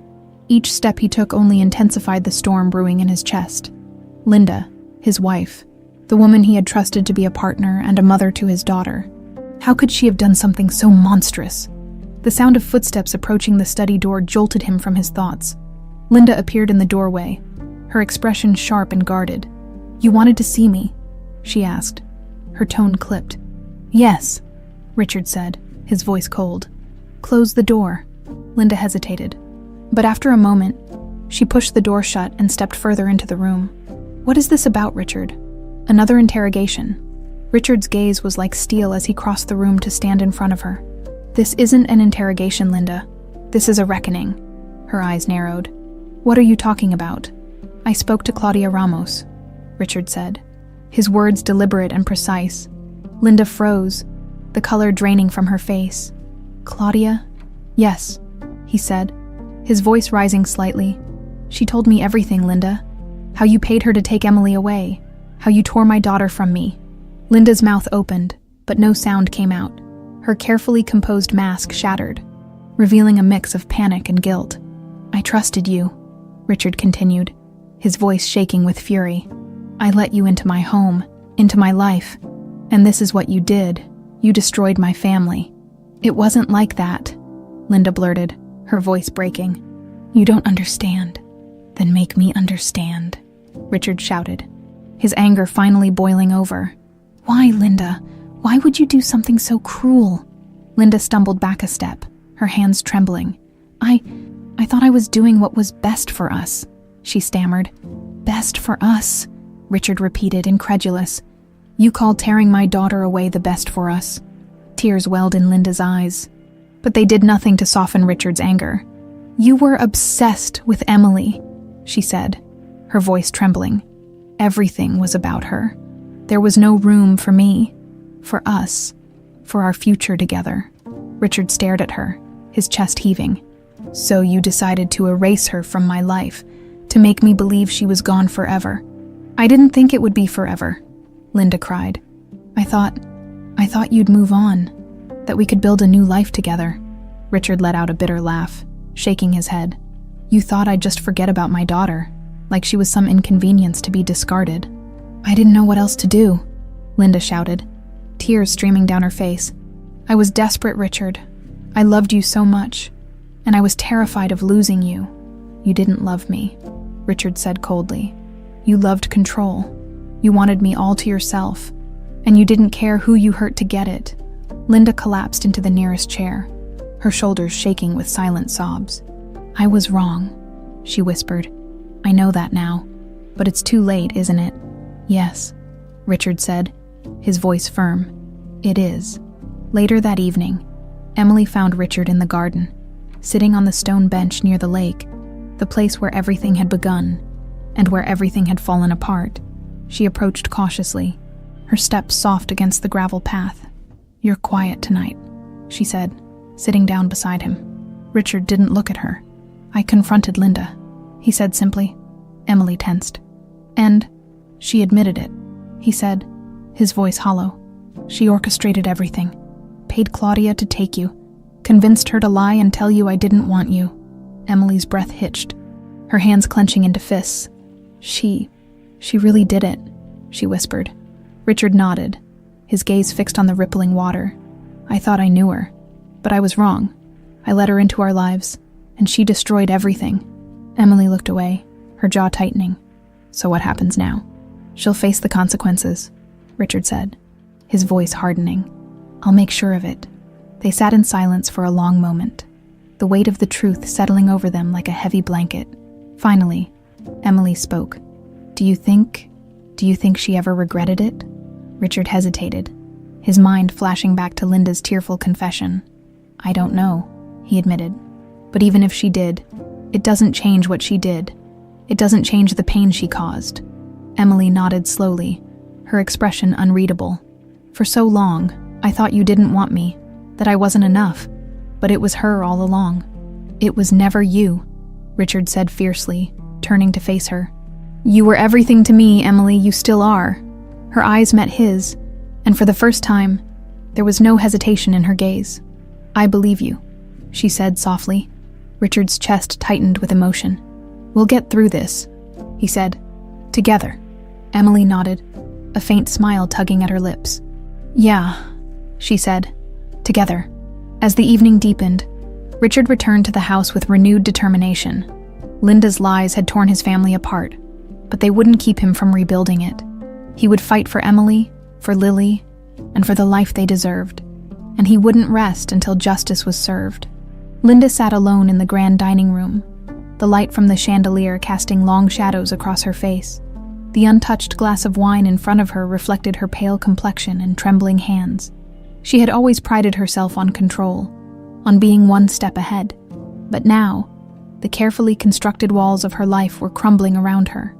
Each step he took only intensified the storm brewing in his chest. Linda, his wife, the woman he had trusted to be a partner and a mother to his daughter. How could she have done something so monstrous? The sound of footsteps approaching the study door jolted him from his thoughts. Linda appeared in the doorway, her expression sharp and guarded. "You wanted to see me?" she asked. Her tone clipped. "Yes," Richard said, his voice cold. "Close the door." Linda hesitated. But after a moment, she pushed the door shut and stepped further into the room. "What is this about, Richard?" Another interrogation. Richard's gaze was like steel as he crossed the room to stand in front of her. "This isn't an interrogation, Linda. This is a reckoning." Her eyes narrowed. "What are you talking about?" "I spoke to Claudia Ramos," Richard said, his words deliberate and precise. Linda froze, the color draining from her face. "Claudia?" "Yes," he said, his voice rising slightly. "She told me everything, Linda. How you paid her to take Emily away. How you tore my daughter from me." Linda's mouth opened, but no sound came out. Her carefully composed mask shattered, revealing a mix of panic and guilt. "I trusted you," Richard continued, his voice shaking with fury. "I let you into my home, into my life, and this is what you did. You destroyed my family." "It wasn't like that," Linda blurted, her voice breaking. "You don't understand. Then make me understand," Richard shouted, his anger finally boiling over. "Why, Linda? Why would you do something so cruel?" Linda stumbled back a step, her hands trembling. I thought I was doing what was best for us," she stammered. "Best for us," Richard repeated, incredulous. "You call tearing my daughter away the best for us." Tears welled in Linda's eyes, but they did nothing to soften Richard's anger. "You were obsessed with Emily," she said, her voice trembling. "Everything was about her. There was no room for me, for us, for our future together. Richard stared at her, his chest heaving. So you decided to erase her from my life, to make me believe she was gone forever. I didn't think it would be forever, Linda cried. I thought you'd move on, that we could build a new life together. Richard let out a bitter laugh, shaking his head. You thought I'd just forget about my daughter, like she was some inconvenience to be discarded. I didn't know what else to do, Linda shouted, tears streaming down her face. I was desperate, Richard. I loved you so much, and I was terrified of losing you. You didn't love me, Richard said coldly. You loved control. You wanted me all to yourself, and you didn't care who you hurt to get it. Linda collapsed into the nearest chair, her shoulders shaking with silent sobs. I was wrong, she whispered. I know that now, but it's too late, isn't it? Yes, Richard said, his voice firm. It is. Later that evening, Emily found Richard in the garden, sitting on the stone bench near the lake, the place where everything had begun and where everything had fallen apart. She approached cautiously, her steps soft against the gravel path. You're quiet tonight, she said, sitting down beside him. Richard didn't look at her. I confronted Linda, he said simply. Emily tensed. And she admitted it, he said, his voice hollow. She orchestrated everything, paid Claudia to take you, convinced her to lie and tell you I didn't want you. Emily's breath hitched, her hands clenching into fists. She really did it, she whispered. Richard nodded, his gaze fixed on the rippling water. I thought I knew her, but I was wrong. I let her into our lives, and she destroyed everything. Emily looked away, her jaw tightening. So what happens now? She'll face the consequences, Richard said, his voice hardening. I'll make sure of it. They sat in silence for a long moment, the weight of the truth settling over them like a heavy blanket. Finally, Emily spoke. Do you think she ever regretted it? Richard hesitated, his mind flashing back to Linda's tearful confession. I don't know, he admitted. But even if she did, it doesn't change what she did. It doesn't change the pain she caused. Emily nodded slowly, her expression unreadable. For so long, I thought you didn't want me, that I wasn't enough. But it was her all along. It was never you, Richard said fiercely, turning to face her. You were everything to me, Emily, you still are. Her eyes met his, and for the first time, there was no hesitation in her gaze. I believe you, she said softly. Richard's chest tightened with emotion. We'll get through this, he said. Together. Emily nodded, a faint smile tugging at her lips. Yeah, she said. Together. As the evening deepened, Richard returned to the house with renewed determination. Linda's lies had torn his family apart, but they wouldn't keep him from rebuilding it. He would fight for Emily, for Lily, and for the life they deserved, and he wouldn't rest until justice was served. Linda sat alone in the grand dining room, the light from the chandelier casting long shadows across her face. The untouched glass of wine in front of her reflected her pale complexion and trembling hands. She had always prided herself on control, on being one step ahead, but now, the carefully constructed walls of her life were crumbling around her.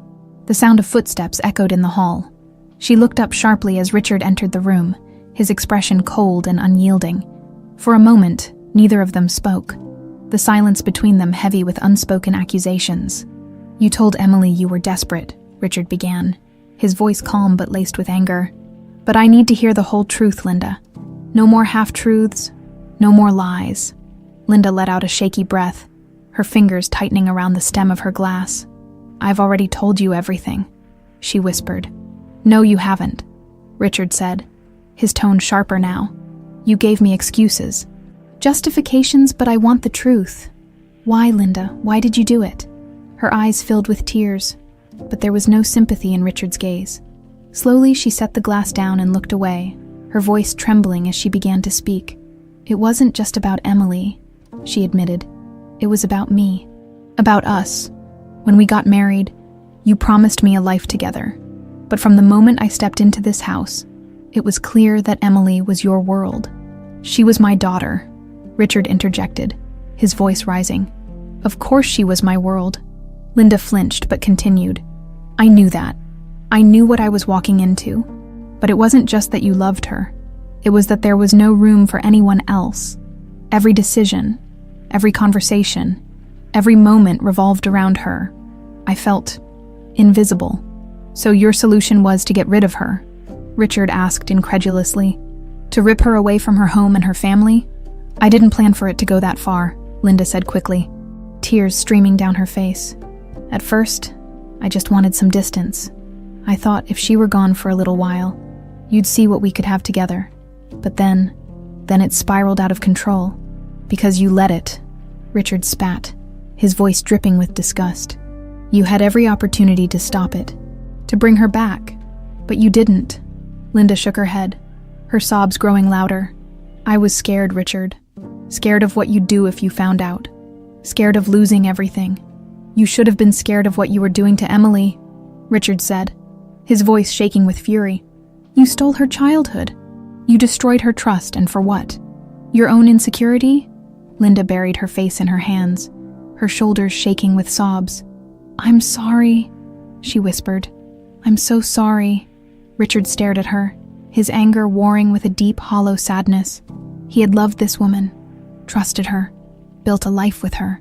The sound of footsteps echoed in the hall. She looked up sharply as Richard entered the room, his expression cold and unyielding. For a moment, neither of them spoke, the silence between them heavy with unspoken accusations. You told Emily you were desperate, Richard began, his voice calm but laced with anger. But I need to hear the whole truth, Linda. No more half-truths, no more lies. Linda let out a shaky breath, her fingers tightening around the stem of her glass. I've already told you everything, she whispered. No, you haven't, Richard said, his tone sharper now. You gave me excuses. Justifications, but I want the truth. Why, Linda? Why did you do it? Her eyes filled with tears, but there was no sympathy in Richard's gaze. Slowly, she set the glass down and looked away, her voice trembling as she began to speak. It wasn't just about Emily, she admitted. It was about me, about us. When we got married, you promised me a life together. But from the moment I stepped into this house, it was clear that Emily was your world. She was my daughter, Richard interjected, his voice rising. Of course she was my world. Linda flinched but continued. I knew that. I knew what I was walking into. But it wasn't just that you loved her. It was that there was no room for anyone else. Every decision, every conversation, every moment revolved around her. I felt invisible. So your solution was to get rid of her? Richard asked incredulously. To rip her away from her home and her family? I didn't plan for it to go that far, Linda said quickly, tears streaming down her face. At first, I just wanted some distance. I thought if she were gone for a little while, you'd see what we could have together. But then it spiraled out of control. Because you let it. Richard spat, his voice dripping with disgust. You had every opportunity to stop it, to bring her back, but you didn't. Linda shook her head, her sobs growing louder. I was scared, Richard. Scared of what you'd do if you found out. Scared of losing everything. You should have been scared of what you were doing to Emily, Richard said, his voice shaking with fury. You stole her childhood. You destroyed her trust, and for what? Your own insecurity? Linda buried her face in her hands, her shoulders shaking with sobs. I'm sorry, she whispered. I'm so sorry. Richard stared at her, his anger warring with a deep, hollow sadness. He had loved this woman, trusted her, built a life with her.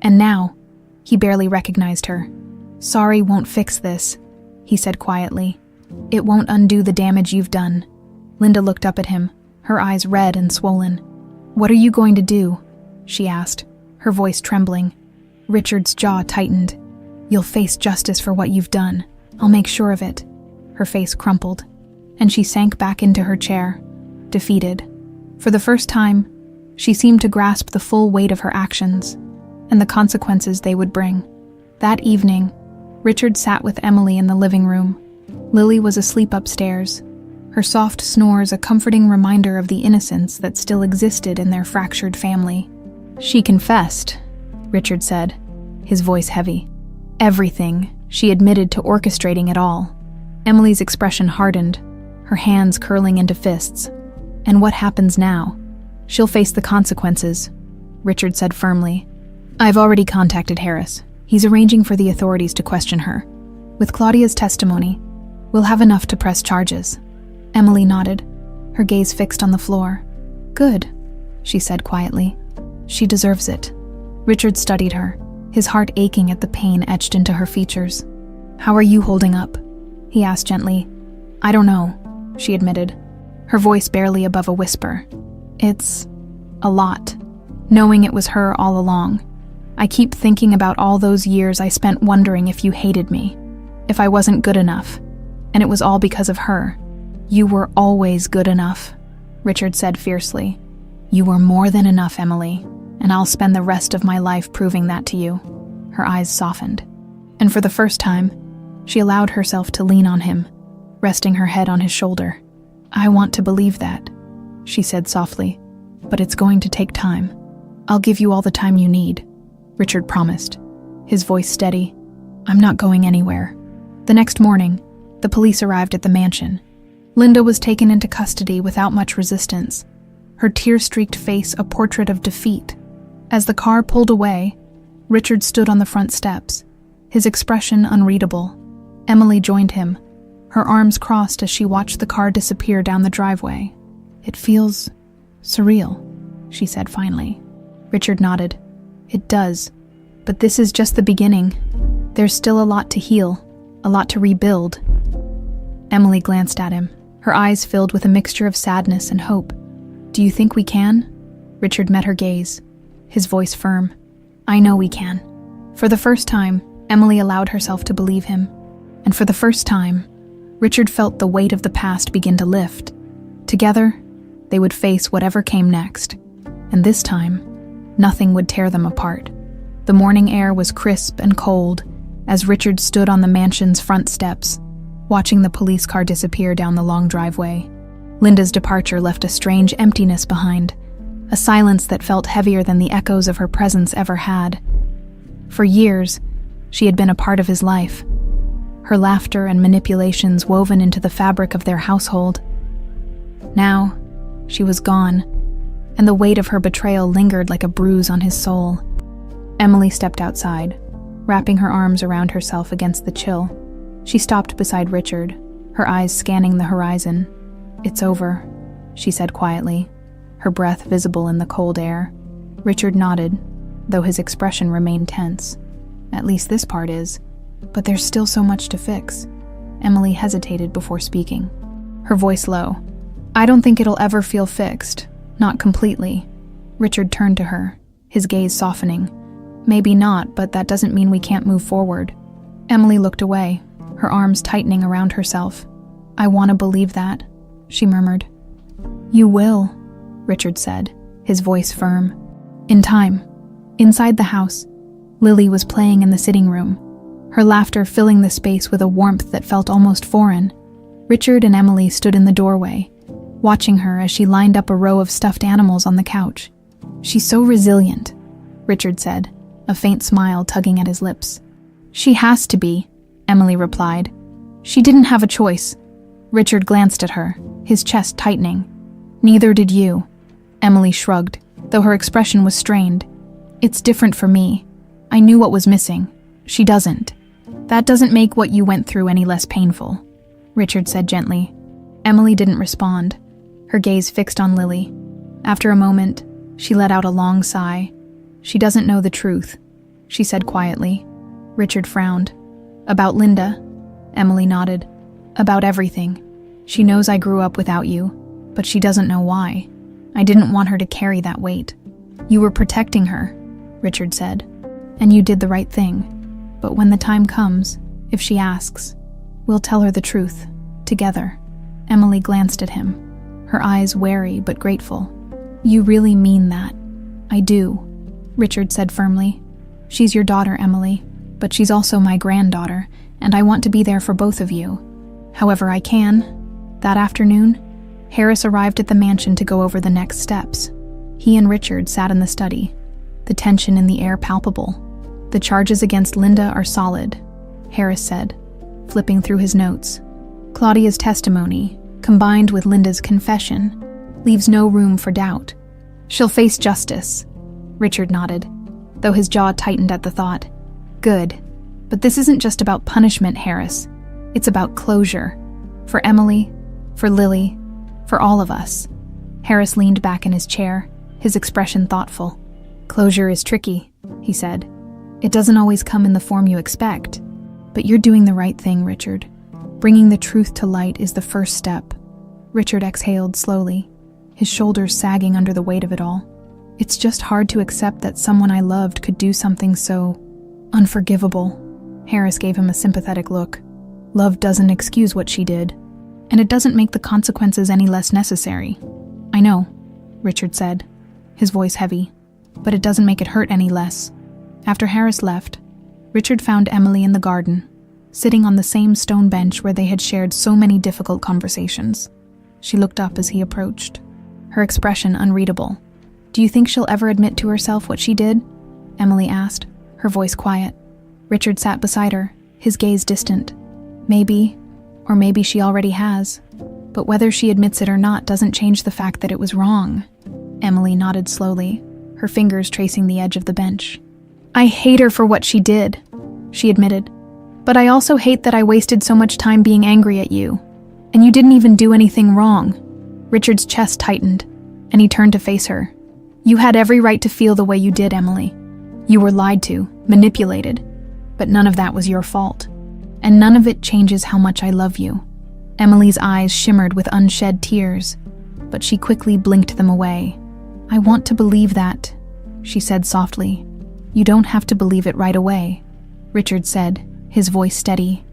And now, he barely recognized her. Sorry won't fix this, he said quietly. It won't undo the damage you've done. Linda looked up at him, her eyes red and swollen. What are you going to do? She asked, her voice trembling. Richard's jaw tightened. You'll face justice for what you've done. I'll make sure of it. Her face crumpled, and she sank back into her chair, defeated. For the first time, she seemed to grasp the full weight of her actions and the consequences they would bring. That evening, Richard sat with Emily in the living room. Lily was asleep upstairs, her soft snores a comforting reminder of the innocence that still existed in their fractured family. She confessed, Richard said, his voice heavy. Everything. She admitted to orchestrating it all. Emily's expression hardened, her hands curling into fists. And what happens now? She'll face the consequences, Richard said firmly. I've already contacted Harris. He's arranging for the authorities to question her. With Claudia's testimony, we'll have enough to press charges. Emily nodded, her gaze fixed on the floor. Good, she said quietly. She deserves it. Richard studied her, his heart aching at the pain etched into her features. How are you holding up? He asked gently. I don't know, she admitted, her voice barely above a whisper. It's a lot, knowing it was her all along. I keep thinking about all those years I spent wondering if you hated me, if I wasn't good enough, and it was all because of her. You were always good enough, Richard said fiercely. You were more than enough, Emily, and I'll spend the rest of my life proving that to you. Her eyes softened, and for the first time, she allowed herself to lean on him, resting her head on his shoulder. I want to believe that, she said softly, but it's going to take time. I'll give you all the time you need, Richard promised, his voice steady. I'm not going anywhere. The next morning, the police arrived at the mansion. Linda was taken into custody without much resistance, her tear-streaked face a portrait of defeat. As the car pulled away, Richard stood on the front steps, his expression unreadable. Emily joined him, her arms crossed as she watched the car disappear down the driveway. It feels surreal, she said finally. Richard nodded. It does, but this is just the beginning. There's still a lot to heal, a lot to rebuild. Emily glanced at him, her eyes filled with a mixture of sadness and hope. Do you think we can? Richard met her gaze, his voice firm. I know we can. For the first time, Emily allowed herself to believe him. And for the first time, Richard felt the weight of the past begin to lift. Together, they would face whatever came next. And this time, nothing would tear them apart. The morning air was crisp and cold as Richard stood on the mansion's front steps, watching the police car disappear down the long driveway. Linda's departure left a strange emptiness behind, a silence that felt heavier than the echoes of her presence ever had. For years, she had been a part of his life, her laughter and manipulations woven into the fabric of their household. Now, she was gone, and the weight of her betrayal lingered like a bruise on his soul. Emily stepped outside, wrapping her arms around herself against the chill. She stopped beside Richard, her eyes scanning the horizon. "It's over," she said quietly, her breath visible in the cold air. Richard nodded, though his expression remained tense. "At least this part is. But there's still so much to fix." Emily hesitated before speaking, her voice low. "I don't think it'll ever feel fixed. Not completely." Richard turned to her, his gaze softening. "Maybe not, but that doesn't mean we can't move forward." Emily looked away, her arms tightening around herself. "I want to believe that," she murmured. "You will," Richard said, his voice firm. In time, inside the house, Lily was playing in the sitting room, her laughter filling the space with a warmth that felt almost foreign. Richard and Emily stood in the doorway, watching her as she lined up a row of stuffed animals on the couch. "She's so resilient," Richard said, a faint smile tugging at his lips. "She has to be," Emily replied. "She didn't have a choice." Richard glanced at her, his chest tightening. "Neither did you." Emily shrugged, though her expression was strained. "It's different for me. I knew what was missing. She doesn't. That doesn't make what you went through any less painful," Richard said gently. Emily didn't respond, her gaze fixed on Lily. After a moment, she let out a long sigh. "She doesn't know the truth," she said quietly. Richard frowned. "About Linda?" Emily nodded. "About everything. She knows I grew up without you, but she doesn't know why. I didn't want her to carry that weight." "You were protecting her," Richard said, "and you did the right thing. But when the time comes, if she asks, we'll tell her the truth, together." Emily glanced at him, her eyes wary but grateful. "You really mean that?" "I do," Richard said firmly. "She's your daughter, Emily, but she's also my granddaughter, and I want to be there for both of you. However I can." That afternoon, Harris arrived at the mansion to go over the next steps. He and Richard sat in the study, the tension in the air palpable. "The charges against Linda are solid," Harris said, flipping through his notes. "Claudia's testimony, combined with Linda's confession, leaves no room for doubt. She'll face justice." Richard nodded, though his jaw tightened at the thought. "Good. But this isn't just about punishment, Harris. It's about closure. For Emily, for Lily, for all of us." Harris leaned back in his chair, his expression thoughtful. "Closure is tricky," he said. "It doesn't always come in the form you expect. But you're doing the right thing, Richard. Bringing the truth to light is the first step." Richard exhaled slowly, his shoulders sagging under the weight of it all. "It's just hard to accept that someone I loved could do something so unforgivable." Harris gave him a sympathetic look. "Love doesn't excuse what she did, and it doesn't make the consequences any less necessary." "I know," Richard said, his voice heavy, "but it doesn't make it hurt any less." After Harris left, Richard found Emily in the garden, sitting on the same stone bench where they had shared so many difficult conversations. She looked up as he approached, her expression unreadable. "Do you think she'll ever admit to herself what she did?" Emily asked, her voice quiet. Richard sat beside her, his gaze distant. "Maybe, or maybe she already has. But whether she admits it or not doesn't change the fact that it was wrong." Emily nodded slowly, her fingers tracing the edge of the bench. "I hate her for what she did," she admitted. "But I also hate that I wasted so much time being angry at you. And you didn't even do anything wrong." Richard's chest tightened, and he turned to face her. "You had every right to feel the way you did, Emily. You were lied to, manipulated. But none of that was your fault. And none of it changes how much I love you." Emily's eyes shimmered with unshed tears, but she quickly blinked them away. "I want to believe that," she said softly. "You don't have to believe it right away," Richard said, his voice steady.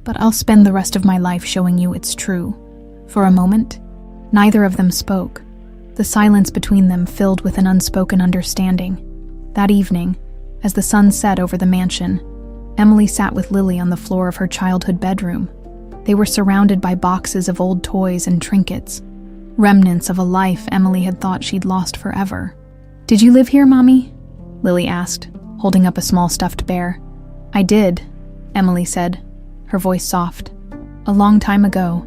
"But I'll spend the rest of my life showing you it's true." For a moment, neither of them spoke, the silence between them filled with an unspoken understanding. That evening, as the sun set over the mansion, Emily sat with Lily on the floor of her childhood bedroom. They were surrounded by boxes of old toys and trinkets, remnants of a life Emily had thought she'd lost forever. "Did you live here, Mommy?" Lily asked, holding up a small stuffed bear. "I did," Emily said, her voice soft. "A long time ago."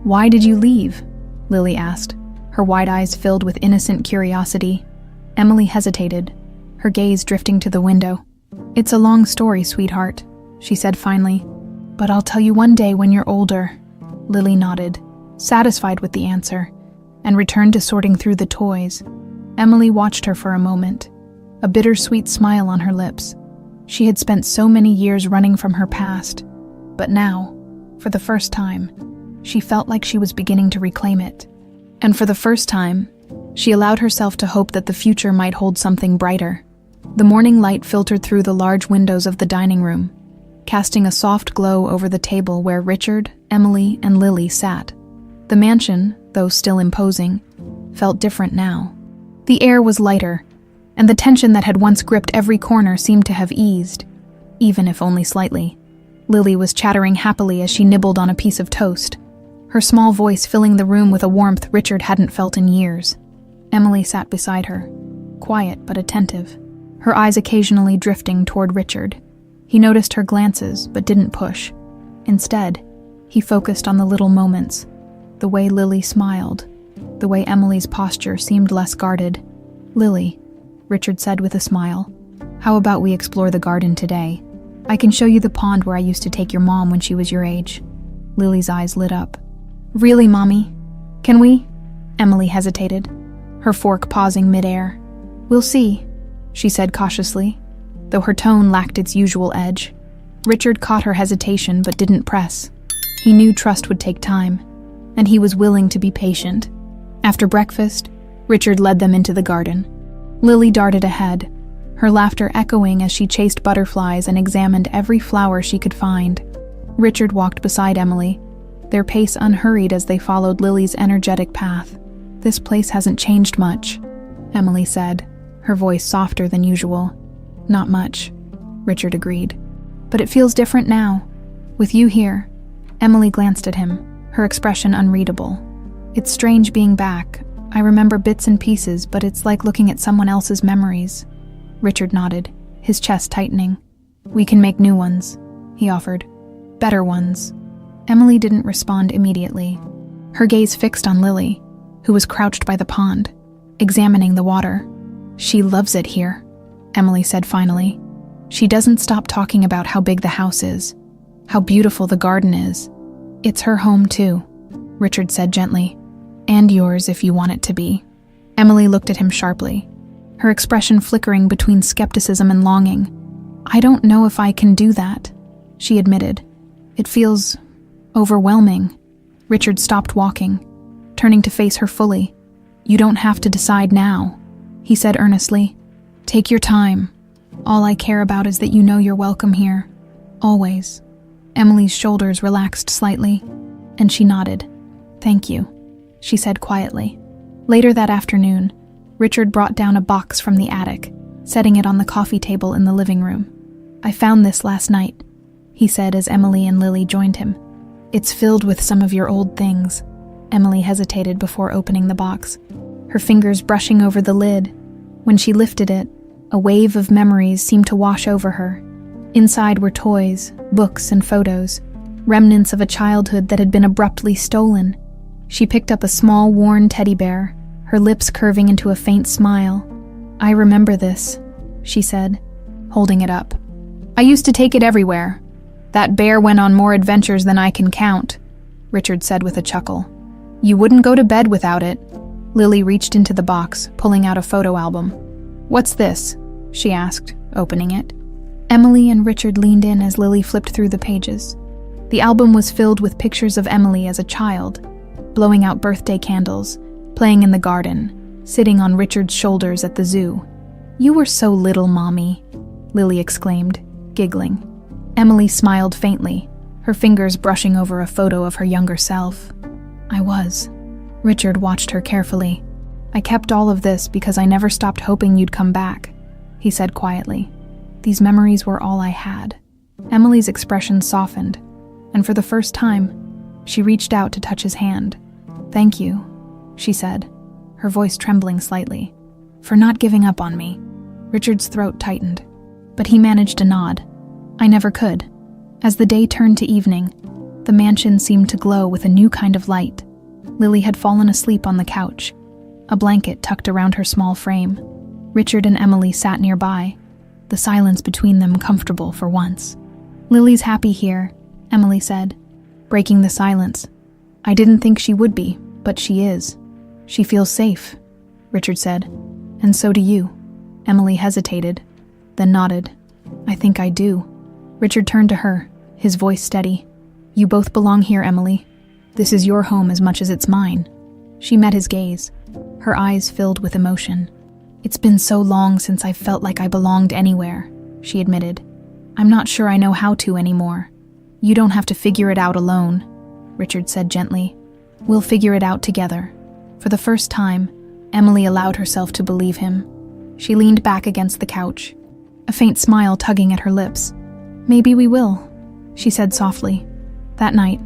"Why did you leave?" Lily asked, her wide eyes filled with innocent curiosity. Emily hesitated, her gaze drifting to the window. "It's a long story, sweetheart," she said finally. "But I'll tell you one day when you're older." Lily nodded, satisfied with the answer, and returned to sorting through the toys. Emily watched her for a moment, a bittersweet smile on her lips. She had spent so many years running from her past, but now, for the first time, she felt like she was beginning to reclaim it. And for the first time, she allowed herself to hope that the future might hold something brighter. The morning light filtered through the large windows of the dining room, casting a soft glow over the table where Richard, Emily, and Lily sat. The mansion, though still imposing, felt different now. The air was lighter, and the tension that had once gripped every corner seemed to have eased, even if only slightly. Lily was chattering happily as she nibbled on a piece of toast, her small voice filling the room with a warmth Richard hadn't felt in years. Emily sat beside her, quiet but attentive, her eyes occasionally drifting toward Richard. He noticed her glances but didn't push. Instead, he focused on the little moments, the way Lily smiled, the way Emily's posture seemed less guarded. "Lily," Richard said with a smile, "how about we explore the garden today? I can show you the pond where I used to take your mom when she was your age." Lily's eyes lit up. "Really, Mommy? Can we?" Emily hesitated, her fork pausing midair. "We'll see," she said cautiously, though her tone lacked its usual edge. Richard caught her hesitation but didn't press. He knew trust would take time, and he was willing to be patient. After breakfast, Richard led them into the garden. Lily darted ahead, her laughter echoing as she chased butterflies and examined every flower she could find. Richard walked beside Emily, their pace unhurried as they followed Lily's energetic path. "This place hasn't changed much," Emily said, her voice softer than usual. "Not much," Richard agreed. "But it feels different now, with you here." Emily glanced at him, her expression unreadable. "It's strange being back. I remember bits and pieces, but it's like looking at someone else's memories." Richard nodded, his chest tightening. "We can make new ones," he offered. "Better ones." Emily didn't respond immediately, her gaze fixed on Lily, who was crouched by the pond, examining the water. "She loves it here," Emily said finally. "She doesn't stop talking about how big the house is, how beautiful the garden is. It's her home too," Richard said gently. "And yours if you want it to be." Emily looked at him sharply, her expression flickering between skepticism and longing. "I don't know if I can do that," she admitted. "It feels overwhelming." Richard stopped walking, turning to face her fully. "You don't have to decide now," he said earnestly. "Take your time. All I care about is that you know you're welcome here. Always." Emily's shoulders relaxed slightly, and she nodded. "Thank you," she said quietly. Later that afternoon, Richard brought down a box from the attic, setting it on the coffee table in the living room. "I found this last night," he said as Emily and Lily joined him. "It's filled with some of your old things." Emily hesitated before opening the box, her fingers brushing over the lid. When she lifted it, a wave of memories seemed to wash over her. Inside were toys, books, and photos, remnants of a childhood that had been abruptly stolen. She picked up a small, worn teddy bear, her lips curving into a faint smile. "I remember this," she said, holding it up. "I used to take it everywhere. That bear went on more adventures than I can count," Richard said with a chuckle. "You wouldn't go to bed without it." Lily reached into the box, pulling out a photo album. "What's this?" she asked, opening it. Emily and Richard leaned in as Lily flipped through the pages. The album was filled with pictures of Emily as a child, blowing out birthday candles, playing in the garden, sitting on Richard's shoulders at the zoo. "You were so little, Mommy," Lily exclaimed, giggling. Emily smiled faintly, her fingers brushing over a photo of her younger self. "I was." Richard watched her carefully. "I kept all of this because I never stopped hoping you'd come back," he said quietly. "These memories were all I had." Emily's expression softened, and for the first time, she reached out to touch his hand. "Thank you," she said, her voice trembling slightly, "for not giving up on me." Richard's throat tightened, but he managed a nod. "I never could." As the day turned to evening, the mansion seemed to glow with a new kind of light. Lily had fallen asleep on the couch, a blanket tucked around her small frame. Richard and Emily sat nearby, the silence between them comfortable for once. "Lily's happy here," Emily said, breaking the silence. I didn't think she would be, but she is. She feels safe, Richard said. And so do you. Emily hesitated, then nodded. I think I do. Richard turned to her, his voice steady. You both belong here, Emily. This is your home as much as it's mine. She met his gaze, her eyes filled with emotion. It's been so long since I felt like I belonged anywhere, she admitted. I'm not sure I know how to anymore. You don't have to figure it out alone, Richard said gently. We'll figure it out together. For the first time, Emily allowed herself to believe him. She leaned back against the couch, a faint smile tugging at her lips. Maybe we will, she said softly. That night,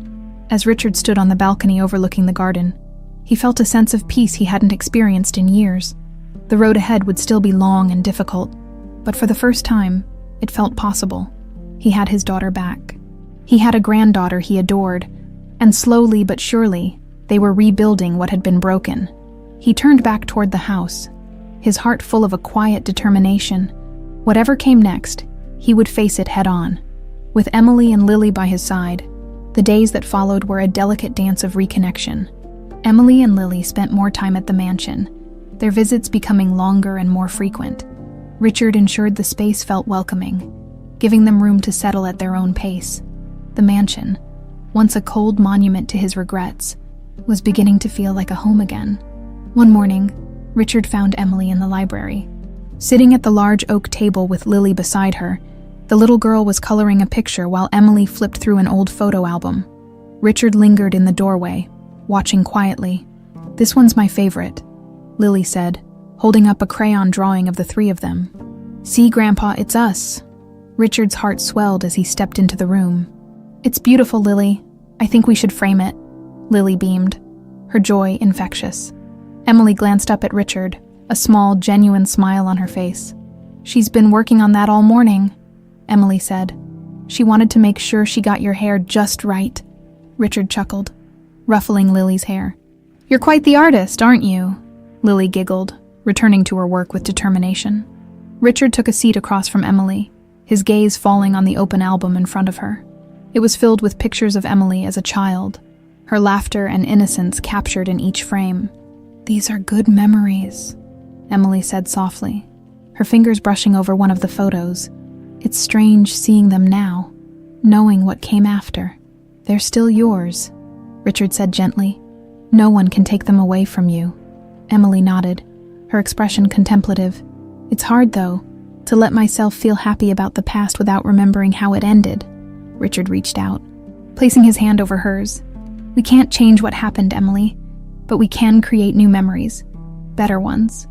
as Richard stood on the balcony overlooking the garden, he felt a sense of peace he hadn't experienced in years. The road ahead would still be long and difficult, but for the first time, it felt possible. He had his daughter back. He had a granddaughter he adored, and slowly but surely, they were rebuilding what had been broken. He turned back toward the house, his heart full of a quiet determination. Whatever came next, he would face it head-on. With Emily and Lily by his side, the days that followed were a delicate dance of reconnection. Emily and Lily spent more time at the mansion, their visits becoming longer and more frequent. Richard ensured the space felt welcoming, giving them room to settle at their own pace. The mansion, once a cold monument to his regrets, was beginning to feel like a home again. One morning, Richard found Emily in the library. Sitting at the large oak table with Lily beside her, the little girl was coloring a picture while Emily flipped through an old photo album. Richard lingered in the doorway, watching quietly. This one's my favorite, Lily said, holding up a crayon drawing of the three of them. See, Grandpa, it's us. Richard's heart swelled as he stepped into the room. It's beautiful, Lily. I think we should frame it. Lily beamed, her joy infectious. Emily glanced up at Richard, a small, genuine smile on her face. She's been working on that all morning, Emily said. She wanted to make sure she got your hair just right. Richard chuckled, ruffling Lily's hair. You're quite the artist, aren't you? Lily giggled, returning to her work with determination. Richard took a seat across from Emily, his gaze falling on the open album in front of her. It was filled with pictures of Emily as a child, her laughter and innocence captured in each frame. These are good memories, Emily said softly, her fingers brushing over one of the photos. It's strange seeing them now, knowing what came after. They're still yours, Richard said gently. No one can take them away from you. Emily nodded, her expression contemplative. It's hard, though, to let myself feel happy about the past without remembering how it ended. Richard reached out, placing his hand over hers. We can't change what happened, Emily, but we can create new memories, better ones.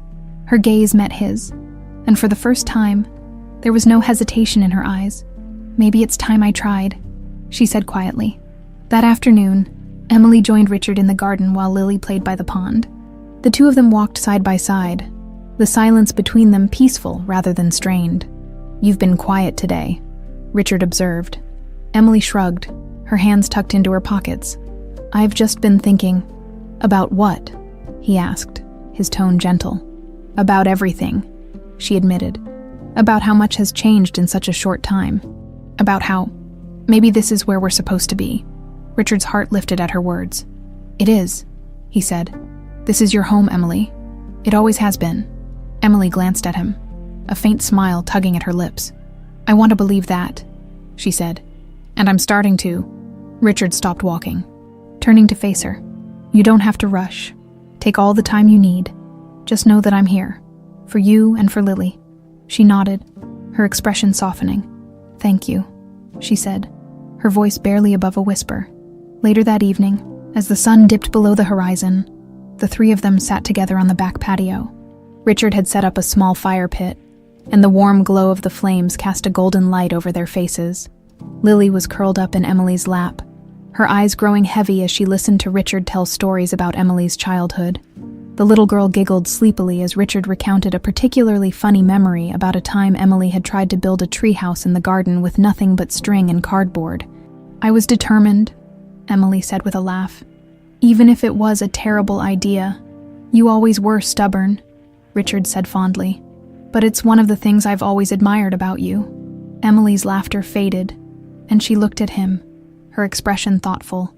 Her gaze met his, and for the first time, there was no hesitation in her eyes. Maybe it's time I tried, she said quietly. That afternoon, Emily joined Richard in the garden while Lily played by the pond. The two of them walked side by side, the silence between them peaceful rather than strained. You've been quiet today, Richard observed. Emily shrugged, her hands tucked into her pockets. I've just been thinking. About what? He asked, his tone gentle. About everything, she admitted. About how much has changed in such a short time. About how maybe this is where we're supposed to be. Richard's heart lifted at her words. It is, he said. This is your home, Emily. It always has been. Emily glanced at him, a faint smile tugging at her lips. I want to believe that, she said. And I'm starting to. Richard stopped walking, turning to face her. You don't have to rush. Take all the time you need. Just know that I'm here. For you and for Lily. She nodded, her expression softening. Thank you, she said, her voice barely above a whisper. Later that evening, as the sun dipped below the horizon, the three of them sat together on the back patio. Richard had set up a small fire pit, and the warm glow of the flames cast a golden light over their faces. Lily was curled up in Emily's lap, her eyes growing heavy as she listened to Richard tell stories about Emily's childhood. The little girl giggled sleepily as Richard recounted a particularly funny memory about a time Emily had tried to build a treehouse in the garden with nothing but string and cardboard. I was determined, Emily said with a laugh. Even if it was a terrible idea. You always were stubborn, Richard said fondly. But it's one of the things I've always admired about you. Emily's laughter faded, and she looked at him, her expression thoughtful.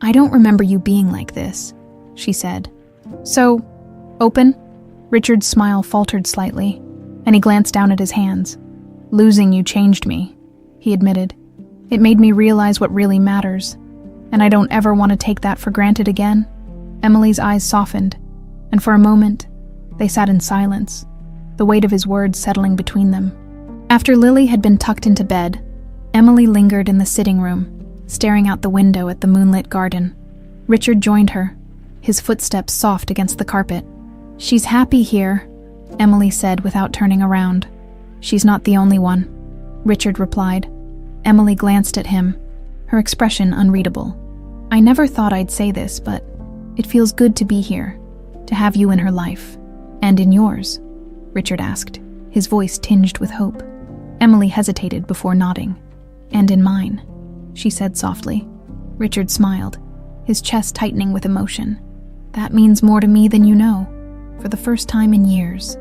"I don't remember you being like this," she said. "So, open?" Richard's smile faltered slightly, and he glanced down at his hands. "Losing you changed me," he admitted. "It made me realize what really matters, and I don't ever want to take that for granted again." Emily's eyes softened, and for a moment, they sat in silence, the weight of his words settling between them. After Lily had been tucked into bed, Emily lingered in the sitting room, staring out the window at the moonlit garden. Richard joined her, his footsteps soft against the carpet. "She's happy here," Emily said without turning around. "She's not the only one," Richard replied. Emily glanced at him, her expression unreadable. "I never thought I'd say this, but it feels good to be here, to have you in her life." "And in yours?" Richard asked, his voice tinged with hope. Emily hesitated before nodding. "And in mine," she said softly. Richard smiled, his chest tightening with emotion. "That means more to me than you know, for the first time in years."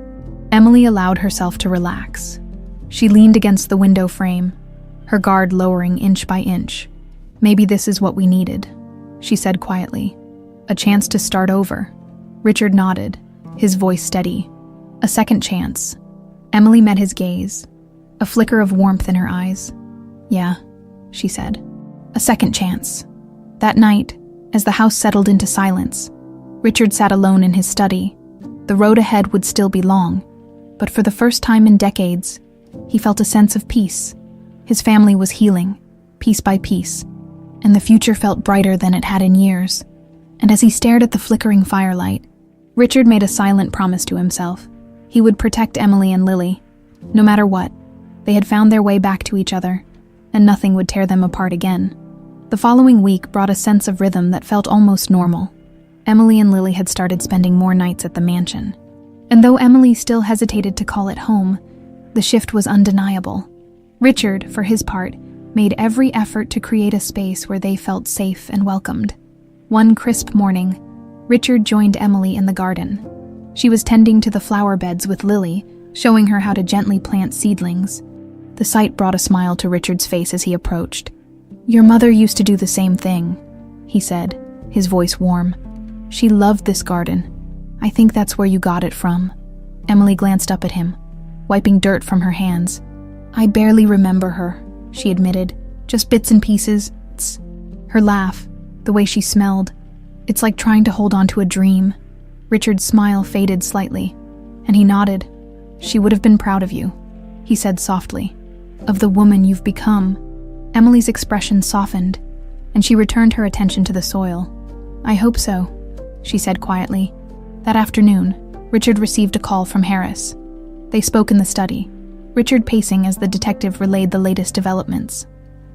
Emily allowed herself to relax. She leaned against the window frame, her guard lowering inch by inch. "Maybe this is what we needed," she said quietly. "A chance to start over." Richard nodded, his voice steady. "A second chance." Emily met his gaze, a flicker of warmth in her eyes. "Yeah," she said. "A second chance." That night, as the house settled into silence, Richard sat alone in his study. The road ahead would still be long, but for the first time in decades, he felt a sense of peace. His family was healing, piece by piece, and the future felt brighter than it had in years. And as he stared at the flickering firelight, Richard made a silent promise to himself. He would protect Emily and Lily. No matter what, they had found their way back to each other, and nothing would tear them apart again. The following week brought a sense of rhythm that felt almost normal. Emily and Lily had started spending more nights at the mansion. And though Emily still hesitated to call it home, the shift was undeniable. Richard, for his part, made every effort to create a space where they felt safe and welcomed. One crisp morning, Richard joined Emily in the garden. She was tending to the flower beds with Lily, showing her how to gently plant seedlings. The sight brought a smile to Richard's face as he approached. "Your mother used to do the same thing," he said, his voice warm. "She loved this garden. I think that's where you got it from." Emily glanced up at him, wiping dirt from her hands. "I barely remember her," she admitted. "Just bits and pieces." Her laugh, the way she smelled, it's like trying to hold on to a dream. Richard's smile faded slightly, and he nodded. "She would have been proud of you," he said softly. "Of the woman you've become." Emily's expression softened, and she returned her attention to the soil. "I hope so," she said quietly. That afternoon, Richard received a call from Harris. They spoke in the study, Richard pacing as the detective relayed the latest developments.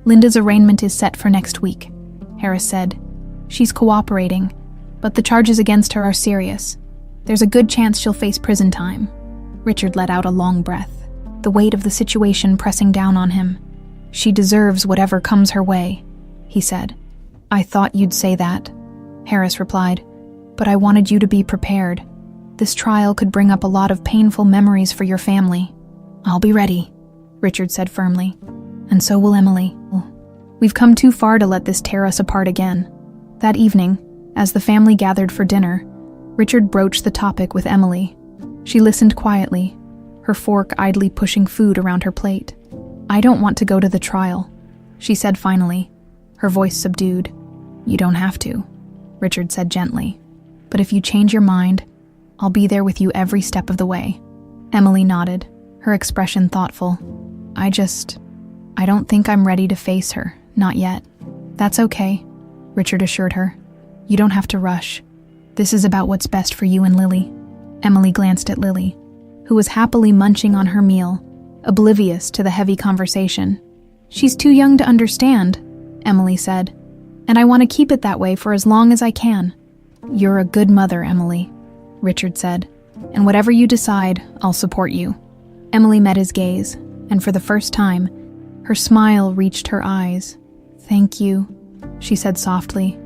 "Linda's arraignment is set for next week," Harris said. "She's cooperating, but the charges against her are serious. There's a good chance she'll face prison time." Richard let out a long breath, the weight of the situation pressing down on him. "She deserves whatever comes her way," he said. "I thought you'd say that," Harris replied, "but I wanted you to be prepared. This trial could bring up a lot of painful memories for your family." "I'll be ready," Richard said firmly. "And so will Emily. We've come too far to let this tear us apart again." That evening, as the family gathered for dinner, Richard broached the topic with Emily. She listened quietly, her fork idly pushing food around her plate. "I don't want to go to the trial," she said finally, her voice subdued. "You don't have to," Richard said gently. "But if you change your mind, I'll be there with you every step of the way." Emily nodded, her expression thoughtful. I don't think I'm ready to face her, not yet." "That's okay," Richard assured her. "You don't have to rush. This is about what's best for you and Lily." Emily glanced at Lily, who was happily munching on her meal, oblivious to the heavy conversation. "She's too young to understand," Emily said, "and I want to keep it that way for as long as I can." "You're a good mother, Emily," Richard said, "and whatever you decide, I'll support you." Emily met his gaze, and for the first time, her smile reached her eyes. "Thank you," she said softly.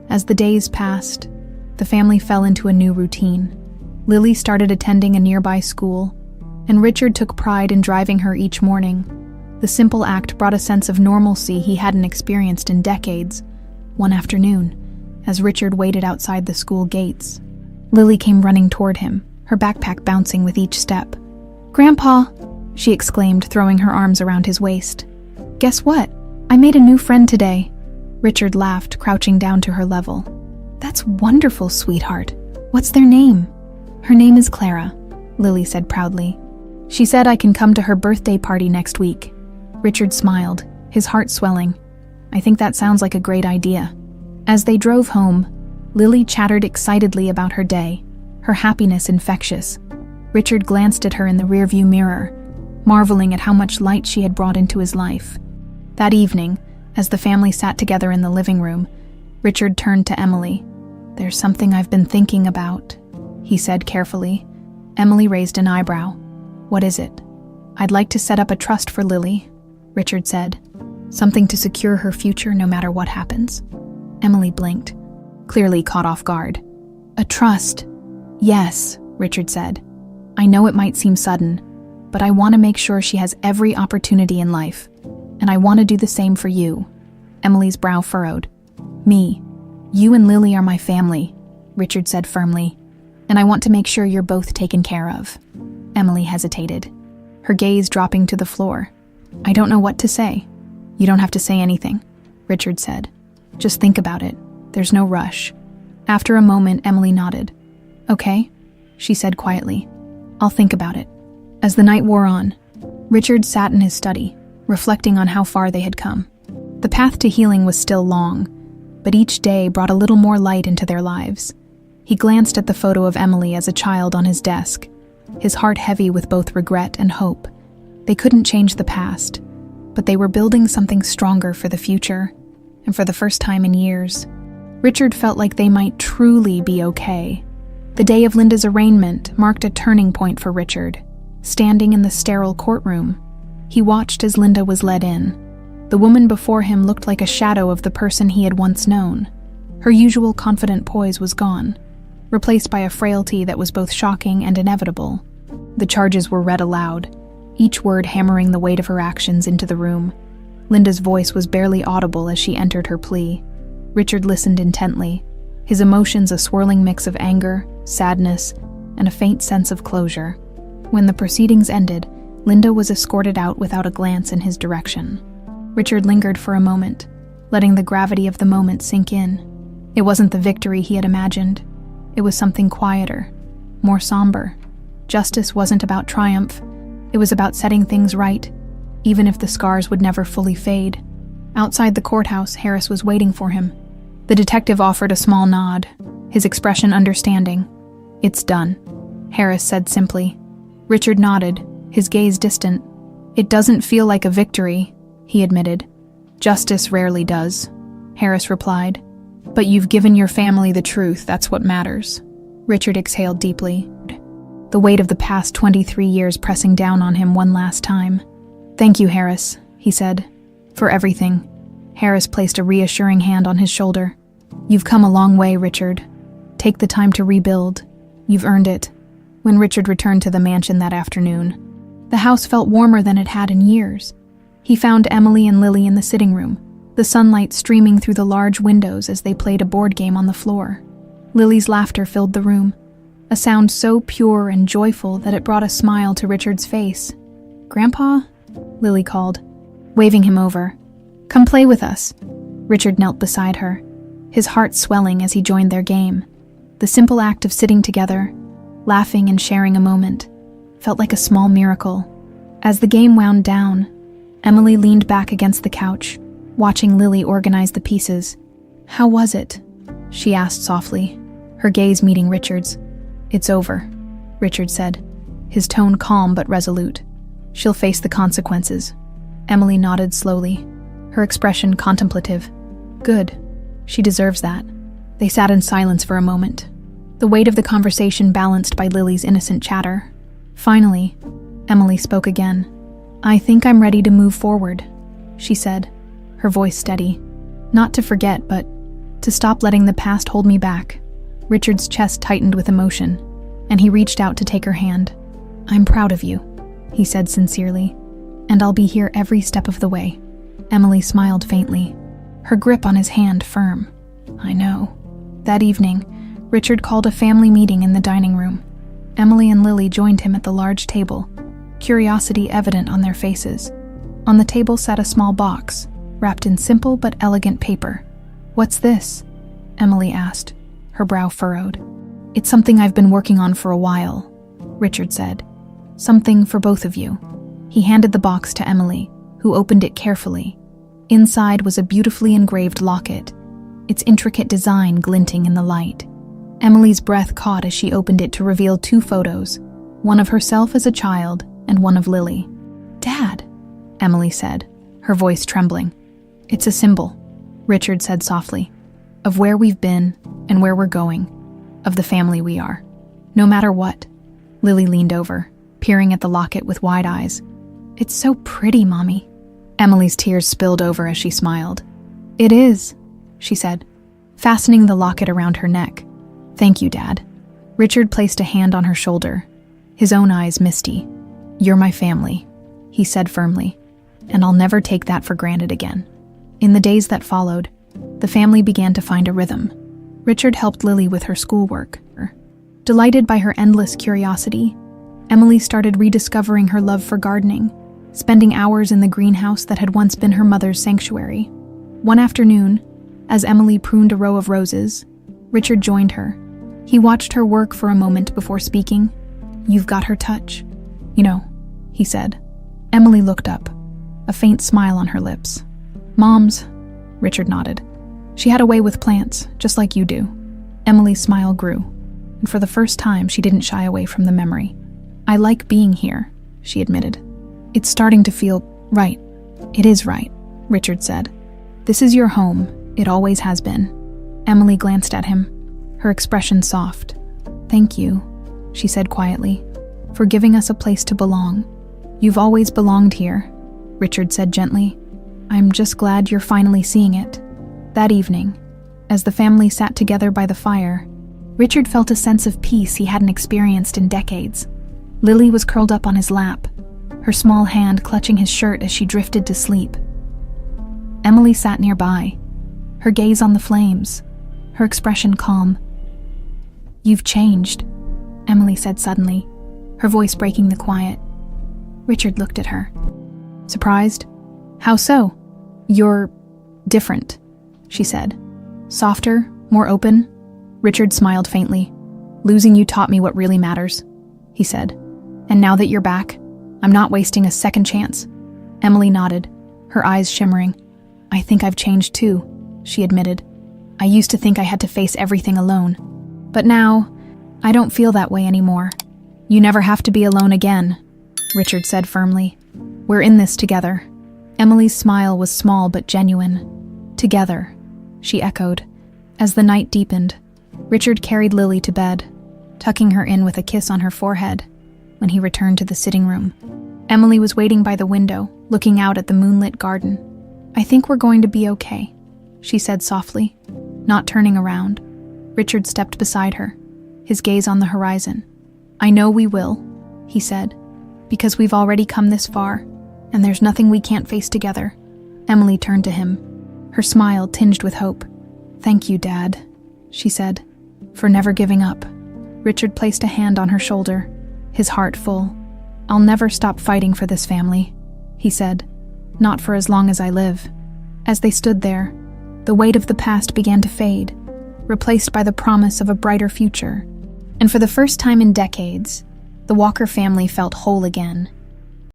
As the days passed, the family fell into a new routine. Lily started attending a nearby school, and Richard took pride in driving her each morning. The simple act brought a sense of normalcy he hadn't experienced in decades. One afternoon, as Richard waited outside the school gates. Lily came running toward him, her backpack bouncing with each step. "Grandpa," she exclaimed, throwing her arms around his waist. "Guess what? I made a new friend today." Richard laughed, crouching down to her level. "That's wonderful, sweetheart. What's their name?" "Her name is Clara," Lily said proudly. "She said I can come to her birthday party next week." Richard smiled, his heart swelling. "I think that sounds like a great idea." As they drove home, Lily chattered excitedly about her day, her happiness infectious. Richard glanced at her in the rearview mirror, marveling at how much light she had brought into his life. That evening, as the family sat together in the living room, Richard turned to Emily. "There's something I've been thinking about," he said carefully. Emily raised an eyebrow. "What is it?" "I'd like to set up a trust for Lily," Richard said. "Something to secure her future no matter what happens." Emily blinked, clearly caught off guard. "A trust?" "Yes," Richard said. "I know it might seem sudden, but I want to make sure she has every opportunity in life. And I want to do the same for you." Emily's brow furrowed. "Me. You and Lily are my family," Richard said firmly. "And I want to make sure you're both taken care of." Emily hesitated, her gaze dropping to the floor. "I don't know what to say." "You don't have to say anything," Richard said. "Just think about it. There's no rush." After a moment, Emily nodded. "Okay," she said quietly. "I'll think about it." As the night wore on, Richard sat in his study, reflecting on how far they had come. The path to healing was still long, but each day brought a little more light into their lives. He glanced at the photo of Emily as a child on his desk, his heart heavy with both regret and hope. They couldn't change the past, but they were building something stronger for the future, and for the first time in years, Richard felt like they might truly be okay. The day of Linda's arraignment marked a turning point for Richard. Standing in the sterile courtroom, he watched as Linda was led in. The woman before him looked like a shadow of the person he had once known. Her usual confident poise was gone, replaced by a frailty that was both shocking and inevitable. The charges were read aloud, each word hammering the weight of her actions into the room. Linda's voice was barely audible as she entered her plea. Richard listened intently, his emotions a swirling mix of anger, sadness, and a faint sense of closure. When the proceedings ended, Linda was escorted out without a glance in his direction. Richard lingered for a moment, letting the gravity of the moment sink in. It wasn't the victory he had imagined. It was something quieter, more somber. Justice wasn't about triumph. It was about setting things right, even if the scars would never fully fade. Outside the courthouse, Harris was waiting for him. The detective offered a small nod, his expression understanding. "It's done," Harris said simply. Richard nodded, his gaze distant. "It doesn't feel like a victory," he admitted. "Justice rarely does," Harris replied. "But you've given your family the truth, that's what matters." Richard exhaled deeply, the weight of the past 23 years pressing down on him one last time. "Thank you, Harris," he said, "for everything." Harris placed a reassuring hand on his shoulder. "You've come a long way, Richard. Take the time to rebuild. You've earned it." When Richard returned to the mansion that afternoon, the house felt warmer than it had in years. He found Emily and Lily in the sitting room, the sunlight streaming through the large windows as they played a board game on the floor. Lily's laughter filled the room, a sound so pure and joyful that it brought a smile to Richard's face. "Grandpa?" Lily called, waving him over. "Come play with us." Richard knelt beside her, his heart swelling as he joined their game. The simple act of sitting together, laughing and sharing a moment, felt like a small miracle. As the game wound down, Emily leaned back against the couch, watching Lily organize the pieces. "How was it?" she asked softly, her gaze meeting Richard's. "It's over," Richard said, his tone calm but resolute. "She'll face the consequences." Emily nodded slowly, her expression contemplative. "Good. She deserves that." They sat in silence for a moment, the weight of the conversation balanced by Lily's innocent chatter. Finally, Emily spoke again. "I think I'm ready to move forward," she said, her voice steady. "Not to forget, but to stop letting the past hold me back." Richard's chest tightened with emotion, and he reached out to take her hand. "I'm proud of you," he said sincerely, "and I'll be here every step of the way." Emily smiled faintly, her grip on his hand firm. "I know," That evening, Richard called a family meeting in the dining room. Emily and Lily joined him at the large table, curiosity evident on their faces. On the table sat a small box, wrapped in simple but elegant paper. "What's this?" Emily asked, her brow furrowed. "It's something I've been working on for a while," Richard said. "Something for both of you." He handed the box to Emily, who opened it carefully. Inside was a beautifully engraved locket, its intricate design glinting in the light. Emily's breath caught as she opened it to reveal 2 photos, one of herself as a child and one of Lily. "Dad," Emily said, her voice trembling. "It's a symbol," Richard said softly, "of where we've been and where we're going, of the family we are. No matter what." Lily leaned over, peering at the locket with wide eyes. "It's so pretty, Mommy." Emily's tears spilled over as she smiled. "It is," she said, fastening the locket around her neck. "Thank you, Dad." Richard placed a hand on her shoulder, his own eyes misty. "You're my family," he said firmly, "and I'll never take that for granted again." In the days that followed, the family began to find a rhythm. Richard helped Lily with her schoolwork. Delighted by her endless curiosity, Emily started rediscovering her love for gardening, spending hours in the greenhouse that had once been her mother's sanctuary. One afternoon, as Emily pruned a row of roses, Richard joined her. He watched her work for a moment before speaking. "You've got her touch, you know," he said. Emily looked up, a faint smile on her lips. "Mom's," Richard nodded. "She had a way with plants, just like you do." Emily's smile grew, and for the first time she didn't shy away from the memory. "I like being here," she admitted. "It's starting to feel right." "It is right," Richard said. "This is your home. It always has been." Emily glanced at him, her expression soft. "Thank you," she said quietly, "for giving us a place to belong." "You've always belonged here," Richard said gently. "I'm just glad you're finally seeing it." That evening, as the family sat together by the fire, Richard felt a sense of peace he hadn't experienced in decades. Lily was curled up on his lap, her small hand clutching his shirt as she drifted to sleep. Emily sat nearby, her gaze on the flames, her expression calm. "You've changed," Emily said suddenly, her voice breaking the quiet. Richard looked at her, surprised. "How so?" "You're different," she said. "Softer, more open." Richard smiled faintly. "Losing you taught me what really matters," he said. "And now that you're back, I'm not wasting a second chance." Emily nodded, her eyes shimmering. "I think I've changed too," she admitted. "I used to think I had to face everything alone. But now, I don't feel that way anymore." "You never have to be alone again," Richard said firmly. "We're in this together." Emily's smile was small but genuine. "Together," she echoed. As the night deepened, Richard carried Lily to bed, tucking her in with a kiss on her forehead. When he returned to the sitting room, Emily was waiting by the window, looking out at the moonlit garden. "I think we're going to be okay," she said softly, not turning around. Richard stepped beside her, his gaze on the horizon. "I know we will," he said, "because we've already come this far, and there's nothing we can't face together." Emily turned to him, her smile tinged with hope. "Thank you, Dad," she said, "for never giving up." Richard placed a hand on her shoulder, his heart full. "I'll never stop fighting for this family," he said, "not for as long as I live." As they stood there, the weight of the past began to fade, replaced by the promise of a brighter future. And for the first time in decades, the Walker family felt whole again.